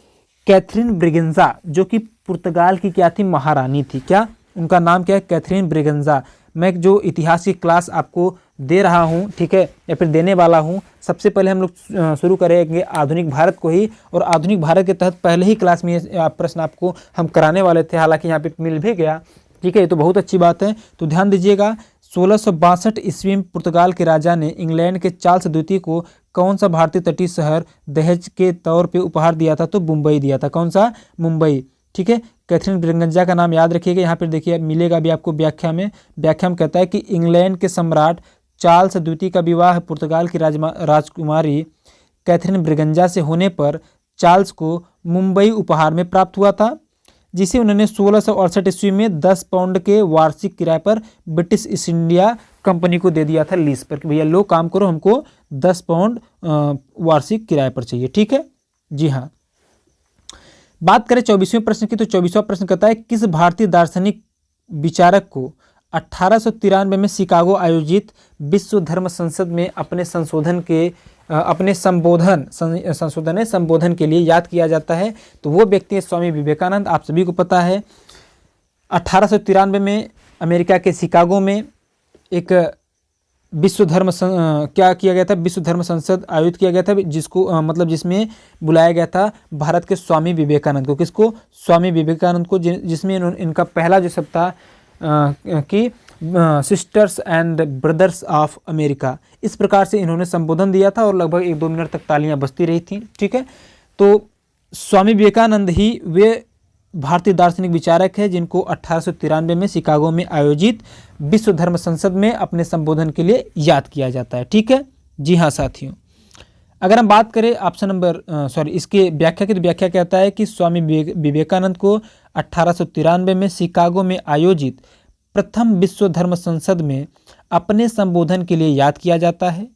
कैथरीन ब्रिगेंजा जो कि पुर्तगाल की क्या थी? महारानी थी। क्या उनका नाम क्या है? कैथरीन ब्रिगेंजा। मैं जो इतिहास की क्लास आपको दे रहा हूं, ठीक है, या फिर देने वाला हूं, सबसे पहले हम लोग शुरू करेंगे आधुनिक भारत को ही, और आधुनिक भारत के तहत पहले ही क्लास में प्रश्न आपको हम कराने वाले थे, हालांकि यहाँ पे मिल भी गया, ठीक है, ये तो बहुत अच्छी बात है। तो ध्यान दीजिएगा, 1662 ईस्वी में पुर्तगाल के राजा ने इंग्लैंड के चार्ल्स द्वितीय को कौन सा भारतीय तटीय शहर दहेज के तौर पे उपहार दिया था? तो मुंबई दिया था। कौन सा? मुंबई, ठीक है। कैथरीन ब्रिगेंजा का नाम याद रखिएगा। यहाँ पर देखिए मिलेगा भी आपको व्याख्या में कहता है कि इंग्लैंड के सम्राट चार्ल्स द्वितीय का विवाह पुर्तगाल की राजकुमारी कैथरीन ब्रिगेंजा से होने पर चार्ल्स को मुंबई उपहार में प्राप्त हुआ था, जिसे उन्होंने 1668 ईस्वी में 10 पाउंड के वार्षिक किराए पर ब्रिटिश ईस्ट इंडिया कंपनी को दे दिया था लीज पर कि भैया लो काम करो, हमको 10 पाउंड वार्षिक किराए पर चाहिए, ठीक है। जी हाँ, बात करें 24वें प्रश्न की, तो 24वां प्रश्न कहता है किस भारतीय दार्शनिक विचारक को 1893 में शिकागो आयोजित विश्व धर्म संसद में अपने संबोधन के लिए याद किया जाता है? तो वो व्यक्ति है स्वामी विवेकानंद। आप सभी को पता है 1893 में अमेरिका के शिकागो में एक विश्व धर्म क्या किया गया था? विश्व धर्म संसद आयोजित किया गया था, जिसको जिसमें बुलाया गया था भारत के स्वामी विवेकानंद को। किसको? स्वामी विवेकानंद को, जिसमें इनका पहला जो शब्द था कि sisters and brothers of America, इस प्रकार से इन्होंने संबोधन दिया था और लगभग 1-2 मिनट तक तालियां बजती रही थी, ठीक है। तो स्वामी विवेकानंद ही वे भारतीय दार्शनिक विचारक है जिनको 1893 में शिकागो में आयोजित विश्व धर्म संसद में अपने संबोधन के लिए याद किया जाता है, ठीक है। जी हाँ साथियों, अगर हम बात करें ऑप्शन नंबर इसके व्याख्या की, तो व्याख्या कहता है कि स्वामी विवेकानंद को 1893 में शिकागो में आयोजित प्रथम विश्व धर्म संसद में अपने संबोधन के लिए याद किया जाता है।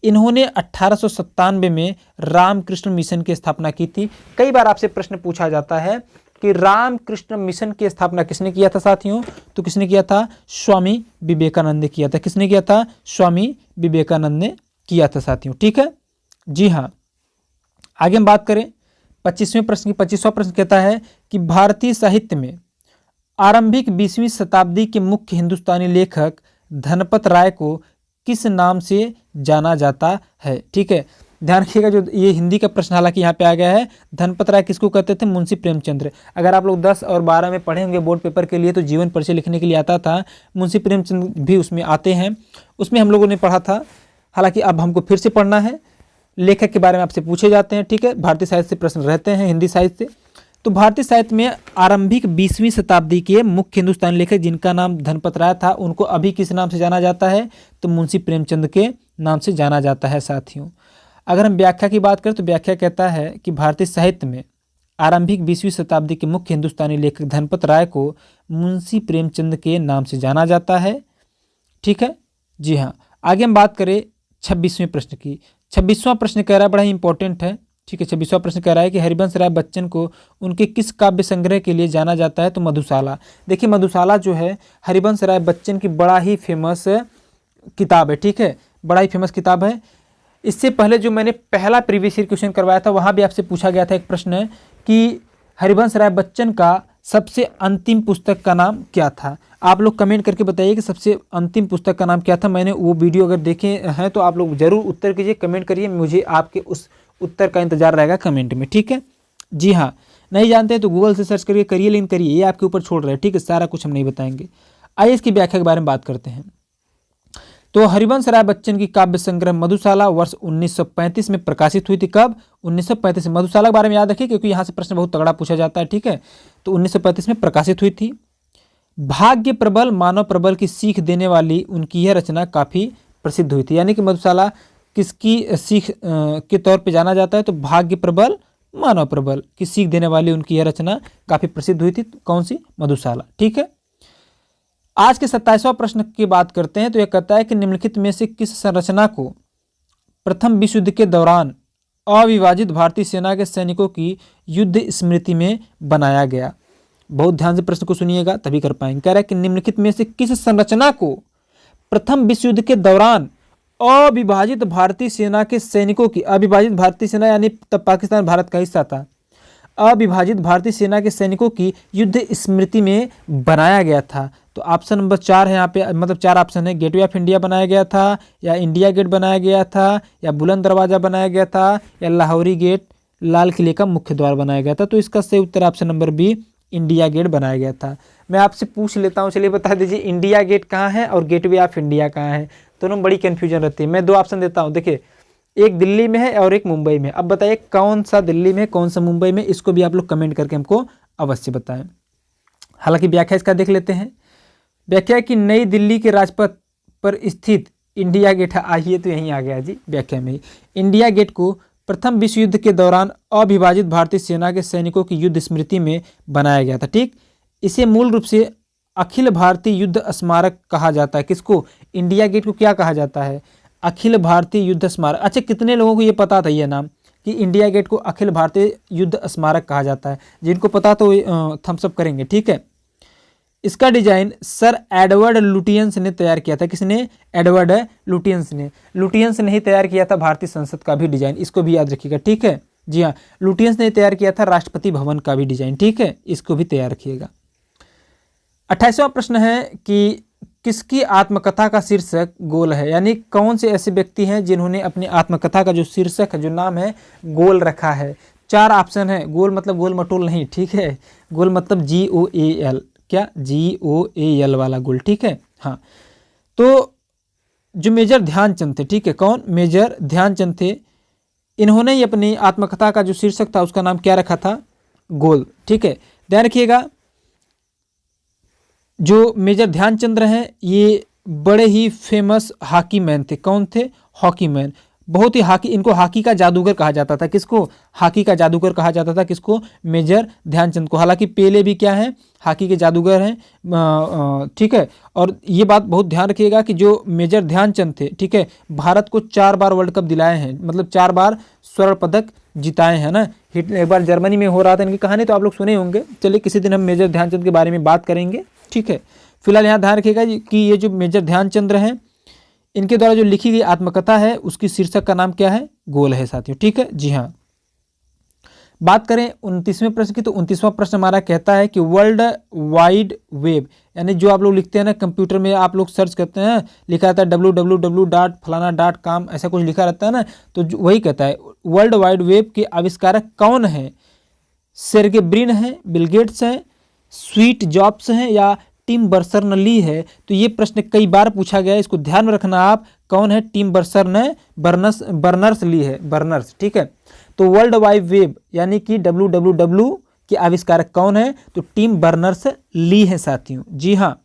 इन्होंने 1897 में रामकृष्ण मिशन की स्थापना की थी। कई बार आपसे प्रश्न पूछा जाता है कि रामकृष्ण मिशन की स्थापना किसने किया था साथियों? तो किसने किया था? स्वामी विवेकानंद ने किया था। किसने किया था? स्वामी विवेकानंद ने किया था साथियों, ठीक है। जी हाँ, आगे हम बात करें 25वें प्रश्न की। 25वां प्रश्न कहता है कि भारतीय साहित्य में आरंभिक 20वीं शताब्दी के मुख्य हिंदुस्तानी लेखक धनपत राय को किस नाम से जाना जाता है? ठीक है, ध्यान रखिएगा, जो ये हिंदी का प्रश्न हालांकि यहाँ पे आ गया है। धनपत राय किसको कहते थे? मुंशी प्रेमचंद्र। अगर आप लोग 10 और 12 में पढ़े होंगे बोर्ड पेपर के लिए, तो जीवन परिचय लिखने के लिए आता था, मुंशी प्रेमचंद भी उसमें आते हैं, उसमें हम लोगों ने पढ़ा था। हालांकि अब हमको फिर से पढ़ना है, लेखक के बारे में आपसे पूछे जाते हैं, ठीक है। भारतीय साहित्य से प्रश्न रहते हैं, हिंदी साहित्य से। तो भारतीय साहित्य में आरंभिक 20वीं शताब्दी के मुख्य हिंदुस्तानी लेखक जिनका नाम धनपत राय था, उनको अभी किस नाम से जाना जाता है? तो मुंशी प्रेमचंद के नाम से जाना जाता है साथियों। अगर हम व्याख्या की बात करें तो व्याख्या कहता है कि भारतीय साहित्य में आरंभिक 20वीं शताब्दी के मुख्य हिंदुस्तानी लेखक धनपत राय को मुंशी प्रेमचंद के नाम से जाना जाता है, ठीक है। जी हाँ, आगे हम बात करें 26वें प्रश्न की। 26वां प्रश्न कह रहा है, बड़ा ही इंपॉर्टेंट है, ठीक है। 26वां प्रश्न कह रहा है कि हरिवंश राय बच्चन को उनके किस काव्य संग्रह के लिए जाना जाता है? तो मधुशाला। देखिए मधुशाला जो है हरिवंश राय बच्चन की बड़ा ही फेमस किताब है, ठीक है, बड़ा ही फेमस किताब है। इससे पहले जो मैंने पहला प्रीवियस ईयर क्वेश्चन करवाया था, वहाँ भी आपसे पूछा गया था एक प्रश्न कि हरिवंश राय बच्चन का सबसे अंतिम पुस्तक का नाम क्या था? आप लोग कमेंट करके बताइए कि सबसे अंतिम पुस्तक का नाम क्या था। मैंने वो वीडियो अगर देखे हैं तो आप लोग जरूर उत्तर कीजिए, कमेंट करिए, मुझे आपके उस उत्तर का इंतजार रहेगा कमेंट में, ठीक है। जी हाँ, नहीं जानते हैं तो गूगल से सर्च करिए, करिए लेकिन करिए, ये आपके ऊपर छोड़ रहे हैं, ठीक है, सारा कुछ हम नहीं बताएंगे। आइए इसकी व्याख्या के बारे में बात करते हैं। तो हरिवंश राय बच्चन की काव्य संग्रह मधुशाला वर्ष 1935 में प्रकाशित हुई थी। कब? 1935 में। मधुशाला के बारे में याद रखिए क्योंकि यहाँ से प्रश्न बहुत तगड़ा पूछा जाता है, ठीक है। तो 1935 में प्रकाशित हुई थी। भाग्य प्रबल मानव प्रबल की सीख देने वाली उनकी यह रचना काफ़ी प्रसिद्ध हुई थी। यानी कि मधुशाला किसकी सीख के तौर पे जाना जाता है? तो भाग्य प्रबल मानव प्रबल की सीख देने वाली उनकी यह रचना काफ़ी प्रसिद्ध हुई थी। कौन सी? मधुशाला, ठीक है। आज के 27वां प्रश्न की बात करते हैं तो यह कहता है कि निम्नलिखित में से किस संरचना को प्रथम विश्व युद्ध के दौरान अविभाजित भारतीय सेना के सैनिकों की युद्ध स्मृति में बनाया गया। बहुत ध्यान से प्रश्न को सुनिएगा तभी कर पाएंगे। कह रहा है कि निम्नलिखित में से किस संरचना को प्रथम विश्व युद्ध के दौरान अविभाजित भारतीय सेना के सैनिकों की, अविभाजित भारतीय सेना यानी तब पाकिस्तान भारत का हिस्सा था, अविभाजित भारतीय सेना के सैनिकों की युद्ध स्मृति में बनाया गया था। तो ऑप्शन नंबर 4 है यहाँ पे, मतलब 4 ऑप्शन है। गेटवे ऑफ इंडिया बनाया गया था, या इंडिया गेट बनाया गया था, या बुलंद दरवाजा बनाया गया था, या लाहौरी गेट लाल किले का मुख्य द्वार बनाया गया था। तो इसका सही उत्तर option number B, India Gate बनाया गया था। मैं आपसे पूछ लेता हूँ, चलिए बता दीजिए इंडिया गेट कहाँ है और गेटवे ऑफ इंडिया कहाँ है। दोनों बड़ी कन्फ्यूजन रहती है। मैं 2 ऑप्शन देता हूँ, देखिए एक दिल्ली में है और एक मुंबई में। अब बताइए कौन सा दिल्ली में, कौन सा मुंबई में, इसको भी आप लोग कमेंट करके हमको अवश्य बताएं। हालांकि व्याख्या इसका देख लेते हैं। व्याख्या कि नई दिल्ली के राजपथ पर स्थित इंडिया गेट है। आइए तो यहीं आ गया जी व्याख्या में ही। इंडिया गेट को प्रथम विश्व युद्ध के दौरान अविभाजित भारतीय सेना के सैनिकों की युद्ध स्मृति में बनाया गया था। ठीक, इसे मूल रूप से अखिल भारतीय युद्ध स्मारक कहा जाता है। किसको? इंडिया गेट को क्या कहा जाता है? अखिल भारतीय युद्ध स्मारक। अच्छा, कितने लोगों को ये पता था ये नाम कि इंडिया गेट को अखिल भारतीय युद्ध स्मारक कहा जाता है? जिनको पता तो थम्स अप करेंगे। ठीक है, इसका डिजाइन सर एडवर्ड लुटियंस ने तैयार किया था। किसने? एडवर्ड लुटियंस ने। लुटियंस ने ही तैयार किया था भारतीय संसद का भी डिजाइन, इसको भी याद रखिएगा। ठीक है जी हाँ, लुटियंस ने तैयार किया था राष्ट्रपति भवन का भी डिजाइन। ठीक है, इसको भी तैयार रखिएगा। 28वां प्रश्न है कि किसकी आत्मकथा का शीर्षक गोल है? यानी कौन से ऐसे व्यक्ति हैं जिन्होंने अपनी आत्मकथा का जो शीर्षक है, जो नाम है, गोल रखा है? 4 ऑप्शन है। गोल मतलब गोल मटोल नहीं, ठीक है, गोल मतलब GOAL, क्या? GOAL वाला गोल। ठीक है हाँ, तो जो मेजर ध्यानचंद थे, ठीक है, कौन? मेजर ध्यानचंद थे। इन्होंने ही अपनी आत्मकथा का जो शीर्षक था उसका नाम क्या रखा था? गोल। ठीक है, ध्यान रखिएगा। जो मेजर ध्यानचंद हैं ये बड़े ही फेमस हॉकी मैन थे। कौन थे? Hockey man. बहुत ही हॉकी, इनको हॉकी का जादूगर कहा जाता था। किसको? हॉकी का जादूगर कहा जाता था। किसको? मेजर ध्यानचंद को। हालांकि पेले भी क्या हैं? हॉकी के जादूगर हैं। ठीक है, और ये बात बहुत ध्यान रखिएगा कि जो मेजर ध्यानचंद थे, ठीक है, भारत को 4 बार वर्ल्ड कप दिलाए हैं, मतलब 4 बार स्वर्ण पदक जिताए हैं ना। एक बार जर्मनी में हो रहा था, इनकी कहानी तो आप लोग सुने होंगे। चलिए किसी दिन हम मेजर ध्यानचंद के बारे में बात करेंगे। ठीक है, फिलहाल यहाँ ध्यान रखिएगा कि ये जो मेजर ध्यानचंद हैं, इनके द्वारा जो लिखी गई आत्मकथा है उसकी शीर्षक का नाम क्या है? गोल है साथियों। ठीक है जी हाँ। बात करें 29वें प्रश्न की, तो 29वां प्रश्न हमारा कहता है कि वर्ल्ड वाइड वेब, यानी जो आप लोग लिखते हैं ना कंप्यूटर में, आप लोग सर्च करते हैं, लिखा रहता है www.फलाना.com, ऐसा कुछ लिखा रहता है ना, तो वही कहता है वर्ल्ड वाइड वेब के आविष्कारक कौन है? सेर्गे ब्रिन है, बिल गेट्स हैं, स्वीट जॉब्स हैं, या टिम बर्नर्स-ली है? तो ये प्रश्न कई बार पूछा गया है, इसको ध्यान में रखना आप। कौन है? टिम बर्नर्स-ली है, बर्नर्स। ठीक है, तो वर्ल्ड वाइड वेब यानी कि WWW के आविष्कारक कौन है? तो टिम बर्नर्स-ली है साथियों। जी हाँ।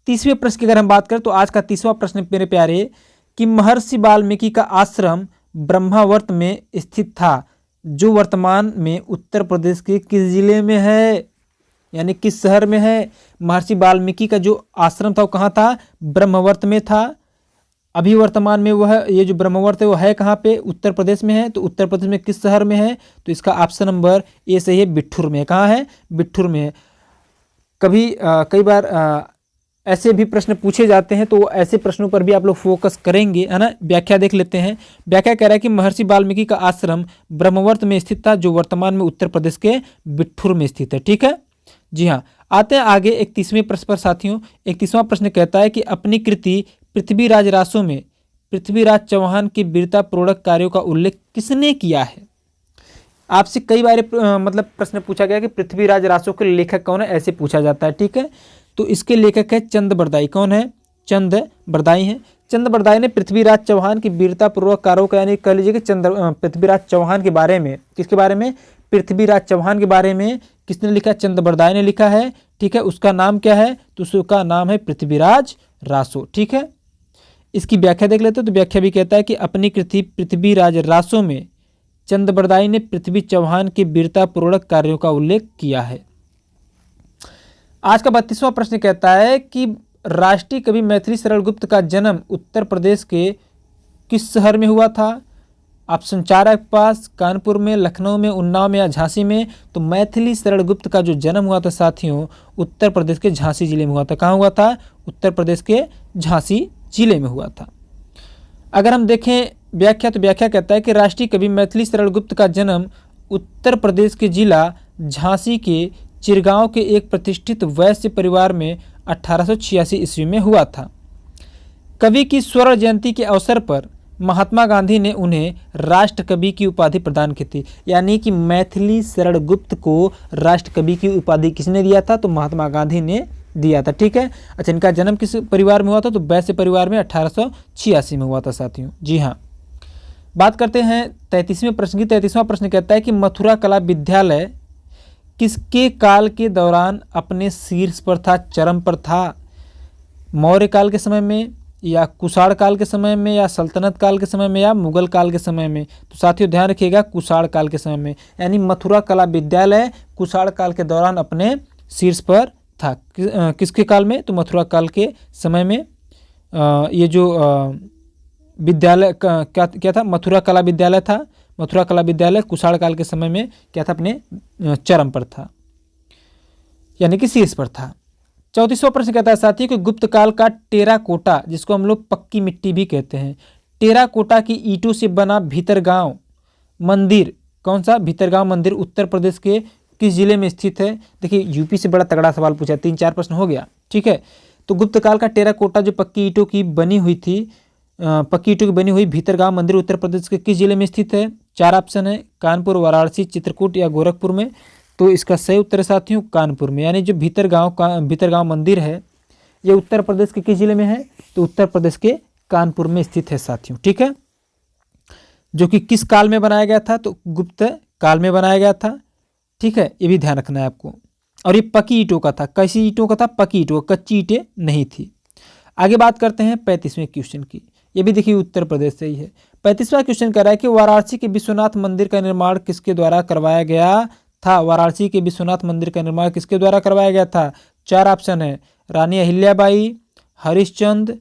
30वें प्रश्न की अगर हम बात करें तो आज का 30वां प्रश्न मेरे प्यारे, कि महर्षि वाल्मीकि का आश्रम ब्रह्मावर्त में स्थित था, जो वर्तमान में उत्तर प्रदेश के किस जिले में है? यानी किस शहर में है? महर्षि वाल्मीकि का जो आश्रम था वो कहाँ था? ब्रह्मावर्त में था। अभी वर्तमान में वह ये जो ब्रह्मावर्त है वो है कहाँ पे? उत्तर प्रदेश में है। तो उत्तर प्रदेश में किस शहर में है? तो इसका ऑप्शन नंबर ए सही है, बिठूर में। कहाँ है? बिठूर में है। कई बार ऐसे भी प्रश्न पूछे जाते हैं, तो ऐसे प्रश्नों पर भी आप लोग फोकस करेंगे, है ना। व्याख्या देख लेते हैं। व्याख्या कह रहा है कि महर्षि वाल्मीकि का आश्रम ब्रह्मावर्त में स्थित था, जो वर्तमान में उत्तर प्रदेश के बिठूर में स्थित है। ठीक है जी हाँ। आते हैं आगे 31वें प्रश्न पर साथियों। 31वां प्रश्न कहता है कि अपनी कृति पृथ्वीराज रासो में पृथ्वीराज चौहान के वीरतापूर्वक कार्यों का उल्लेख किसने किया है? आपसे कई बार मतलब प्रश्न पूछा गया कि पृथ्वीराज रासो के लेखक कौन है, ऐसे पूछा जाता है। ठीक है, तो इसके लेखक है चंद बरदाई। कौन है? चंद बरदाई हैं। चंद बरदाई ने पृथ्वीराज चौहान की वीरतापूर्वक कार्यों का, यानी कह लीजिए कि पृथ्वीराज चौहान के बारे में, किसके बारे में? पृथ्वीराज चौहान के बारे में किसने लिखा? चंद बरदाई ने लिखा है। ठीक है, उसका नाम क्या है? तो उसका नाम है पृथ्वीराज रासो। ठीक है, इसकी व्याख्या देख लेते हैं। तो व्याख्या भी कहता है कि अपनी कृति पृथ्वीराज रासो में चंद बरदाई ने पृथ्वी चौहान के वीरतापूर्वक कार्यों का उल्लेख किया है। आज का 32वां प्रश्न कहता है कि राष्ट्रीय कवि मैथिली शरण गुप्त का जन्म उत्तर प्रदेश के किस शहर में हुआ था? ऑप्शन 4 आपके पास, कानपुर में, लखनऊ में, उन्नाव में या झांसी में। तो मैथिली शरण गुप्त का जो जन्म हुआ था साथियों, उत्तर प्रदेश के झांसी जिले में हुआ था। कहाँ हुआ था? उत्तर प्रदेश के झांसी जिले में हुआ था। अगर हम देखें व्याख्या, तो व्याख्या कहता है कि राष्ट्रीय कवि मैथिली शरण गुप्त का जन्म उत्तर प्रदेश के जिला झांसी के चिरगांव के एक प्रतिष्ठित वैश्य परिवार में 1886 ईस्वी में हुआ था। कवि की स्वर्ण जयंती के अवसर पर महात्मा गांधी ने उन्हें राष्ट्र कवि की उपाधि प्रदान की थी। यानी कि मैथिली शरण गुप्त को राष्ट्र कवि की उपाधि किसने दिया था? तो महात्मा गांधी ने दिया था। ठीक है। अच्छा, इनका जन्म किस परिवार में हुआ था? तो वैश्य परिवार में 1886 में हुआ था साथियों। जी हाँ। बात करते हैं 33वें प्रश्न की। 33वां प्रश्न कहता है कि मथुरा कला विद्यालय किसके काल के दौरान अपने शीर्ष पर था, चरम पर था? मौर्य काल के समय में, या कुषाण काल के समय में, या सल्तनत काल के समय में, या मुगल काल के समय में? तो साथियों ध्यान रखिएगा, कुषाण काल के समय में। यानी मथुरा कला विद्यालय कुषाण काल के दौरान अपने शीर्ष पर था। किसके काल में? तो मथुरा काल के समय में ये जो विद्यालय क्या था? मथुरा कला विद्यालय था। मथुरा कला विद्यालय कुषाण काल के समय में क्या था? अपने चरम पर था, यानी कि शीर्ष पर था। 34वां प्रश्न कहता है साथियों कि गुप्त काल का टेराकोटा, जिसको हम लोग पक्की मिट्टी भी कहते हैं, टेराकोटा की ईंटों से बना भीतरगांव मंदिर, कौन सा? भीतरगांव मंदिर उत्तर प्रदेश के किस जिले में स्थित है? देखिए यूपी से बड़ा तगड़ा सवाल पूछा, 3-4 प्रश्न हो गया। ठीक है। तो गुप्त काल का टेराकोटा जो पक्की ईंटों की बनी हुई थी, पक्की ईंटों की बनी हुई भीतरगांव मंदिर उत्तर प्रदेश के किस जिले में स्थित है? 4 ऑप्शन है, कानपुर, वाराणसी, चित्रकूट या गोरखपुर में। तो इसका सही उत्तर है साथियों कानपुर में। यानी जो भीतरगांव मंदिर है ये उत्तर प्रदेश के किस जिले में है? तो उत्तर प्रदेश के कानपुर में स्थित है साथियों। ठीक है। जो कि किस काल में बनाया गया था? तो गुप्त काल में बनाया गया था। ठीक है, ये भी ध्यान रखना है आपको। और ये पक्की ईंटों का था। कैसी ईंटों का था? पक्की ईंटों, कच्ची ईंटें नहीं थी। आगे बात करते हैं 35वें क्वेश्चन की। ये भी देखिए उत्तर प्रदेश से ही है। 35वां क्वेश्चन कह रहा है कि वाराणसी के विश्वनाथ मंदिर का निर्माण किसके द्वारा करवाया गया था? वाराणसी के विश्वनाथ मंदिर का निर्माण किसके द्वारा करवाया गया था? 4 ऑप्शन है, रानी अहिल्याबाई, हरिश्चंद्र,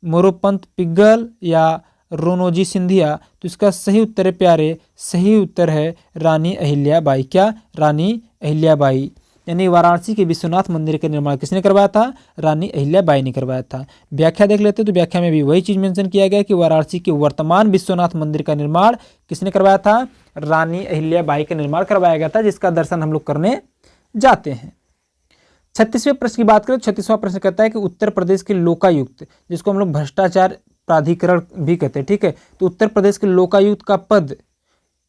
मोरोपंत पिंगल या रोनोजी सिंधिया। तो इसका सही उत्तर है प्यारे, सही उत्तर है रानी अहिल्याबाई। क्या? रानी अहिल्याबाई। यानी वाराणसी के विश्वनाथ मंदिर का निर्माण किसने करवाया था? रानी अहिल्याबाई ने करवाया था। व्याख्या देख लेते तो व्याख्या में भी वही चीज मेंशन किया गया कि वाराणसी के वर्तमान विश्वनाथ मंदिर का निर्माण किसने करवाया था? रानी अहिल्याबाई का निर्माण करवाया गया था, जिसका दर्शन हम लोग करने जाते हैं। 36वें प्रश्न की बात करें। 36वां प्रश्न कहता है कि उत्तर प्रदेश के लोकायुक्त, जिसको हम लोग भ्रष्टाचार प्राधिकरण भी कहते हैं, ठीक है, तो उत्तर प्रदेश के लोकायुक्त का पद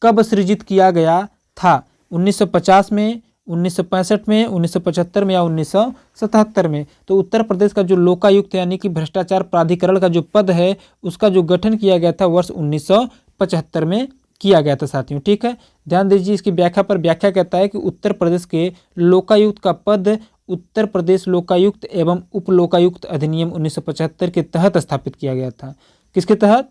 कब सृजित किया गया था? 1950 में, 1965 में, 1975 में या 1977 में? तो उत्तर प्रदेश का जो लोकायुक्त यानी कि भ्रष्टाचार प्राधिकरण का जो पद है उसका जो गठन किया गया था वर्ष 1975 में किया गया था साथियों। ठीक है, ध्यान दीजिए इसकी व्याख्या पर। व्याख्या कहता है कि उत्तर प्रदेश के लोकायुक्त का पद उत्तर प्रदेश लोकायुक्त एवं उप लोकायुक्त अधिनियम 1975 के तहत स्थापित किया गया था। किसके तहत?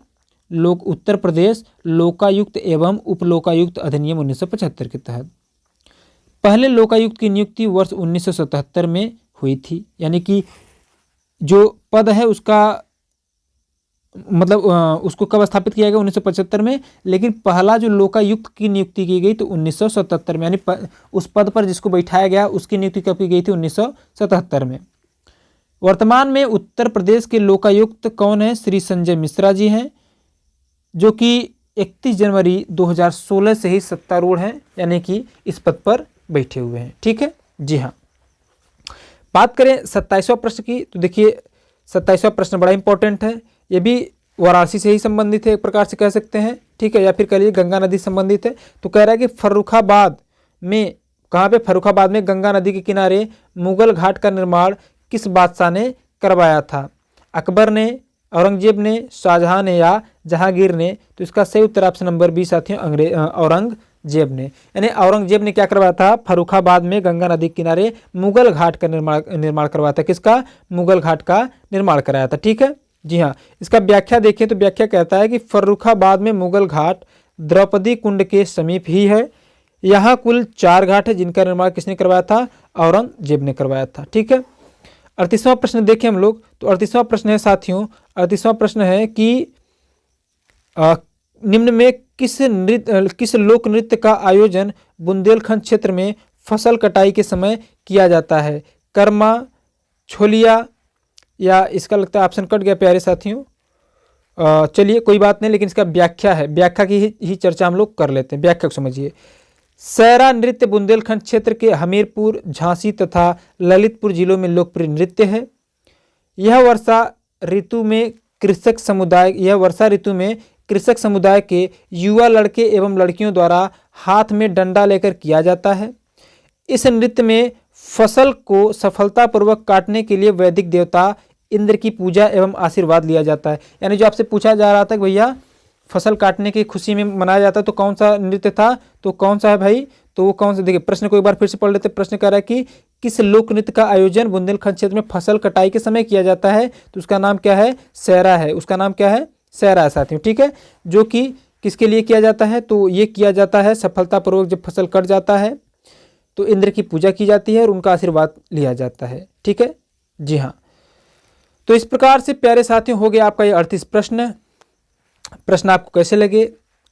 उत्तर प्रदेश लोकायुक्त एवं उप लोकायुक्त अधिनियम 1975 के तहत। पहले लोकायुक्त की नियुक्ति वर्ष 1977 में हुई थी। यानी कि जो पद है उसका मतलब उसको कब स्थापित किया गया? 1975 में। लेकिन पहला जो लोकायुक्त की नियुक्ति की गई तो 1977 में। यानी उस पद पर जिसको बैठाया गया उसकी नियुक्ति कब की गई थी? 1977 में। वर्तमान में उत्तर प्रदेश के लोकायुक्त कौन है? श्री संजय मिश्रा जी हैं, जो कि 31 जनवरी 2016 से ही सत्तारूढ़ हैं, यानी कि इस पद पर बैठे हुए हैं। ठीक है, जी हाँ। बात करें 27वां प्रश्न की, तो देखिए 27वां प्रश्न बड़ा इंपॉर्टेंट है। ये भी वाराणसी से ही संबंधित है, एक प्रकार से कह सकते हैं। ठीक है, या फिर कह लीजिए गंगा नदी संबंधित है। तो कह रहा है कि फर्रुखाबाद में, कहाँ पे? फर्रुखाबाद में गंगा नदी के किनारे मुगल घाट का निर्माण किस बादशाह ने करवाया था? अकबर ने, औरंगजेब ने, शाहजहां ने या जहांगीर ने? तो इसका सही उत्तर ऑप्शन नंबर बी साथियों औरंगजेब ने। यानी औरंगजेब ने क्या करवाया था? फर्रुखाबाद में गंगा नदी के किनारे मुगल घाट का निर्माण करवाया था। किसका? मुगल घाट का निर्माण कराया था। ठीक है, जी हाँ। इसका व्याख्या देखें तो व्याख्या कहता है कि फर्रुखाबाद में मुगल घाट द्रौपदी कुंड के समीप ही है। यहाँ कुल 4 घाट है जिनका निर्माण किसने करवाया था? औरंगजेब ने करवाया था। ठीक है, 38वां प्रश्न देखें हम लोग, तो 38वां प्रश्न है साथियों, 38वां प्रश्न है कि निम्न में किस लोक नृत्य का आयोजन बुंदेलखंड क्षेत्र में फसल कटाई के समय किया जाता है? कर्मा, छोलिया, या इसका लगता है ऑप्शन कट गया प्यारे साथियों। चलिए कोई बात नहीं, लेकिन इसका व्याख्या है, व्याख्या की ही चर्चा हम लोग कर लेते हैं। व्याख्या को समझिए। सैरा नृत्य बुंदेलखंड क्षेत्र के हमीरपुर, झांसी तथा ललितपुर जिलों में लोकप्रिय नृत्य है। यह वर्षा ऋतु में कृषक समुदाय के युवा लड़के एवं लड़कियों द्वारा हाथ में डंडा लेकर किया जाता है। इस नृत्य में फसल को सफलतापूर्वक काटने के लिए वैदिक देवता इंद्र की पूजा एवं आशीर्वाद लिया जाता है। यानी जो आपसे पूछा जा रहा था कि भैया फसल काटने की खुशी में मनाया जाता है तो कौन सा नृत्य था, तो कौन सा है भाई, तो वो कौन सा, देखिए प्रश्न को एक बार फिर से पढ़ लेते। प्रश्न कह रहा है कि किस लोक नृत्य का आयोजन बुंदेलखंड क्षेत्र में फसल कटाई के समय किया जाता है? तो उसका नाम क्या है? सैरा है। उसका नाम क्या है? सैरा है साथियों, ठीक है। जो कि किसके लिए किया जाता है? तो ये किया जाता है सफलतापूर्वक जब फसल कट जाता है तो इंद्र की पूजा की जाती है और उनका आशीर्वाद लिया जाता है, ठीक है। जी हाँ, तो इस प्रकार से प्यारे साथियों हो गया आपका ये 38 प्रश्न। प्रश्न आपको कैसे लगे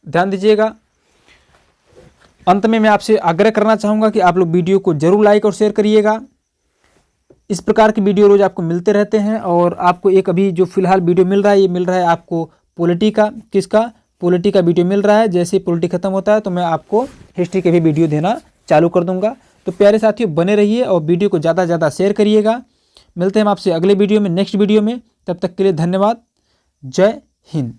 ध्यान दीजिएगा। अंत में मैं आपसे आग्रह करना चाहूँगा कि आप लोग वीडियो को जरूर लाइक और शेयर करिएगा। इस प्रकार के वीडियो रोज आपको मिलते रहते हैं। और आपको एक अभी जो फिलहाल वीडियो मिल रहा है, ये मिल रहा है आपको पॉलिटी का, किसका? पॉलिटी का वीडियो मिल रहा है। जैसे पॉलिटी खत्म होता है तो मैं आपको हिस्ट्री के भी वीडियो देना चालू कर दूंगा। तो प्यारे साथियों बने रहिए और वीडियो को ज़्यादा से ज़्यादा शेयर करिएगा। मिलते हैं हम आपसे अगले वीडियो में, नेक्स्ट वीडियो में। तब तक के लिए धन्यवाद। जय हिंद।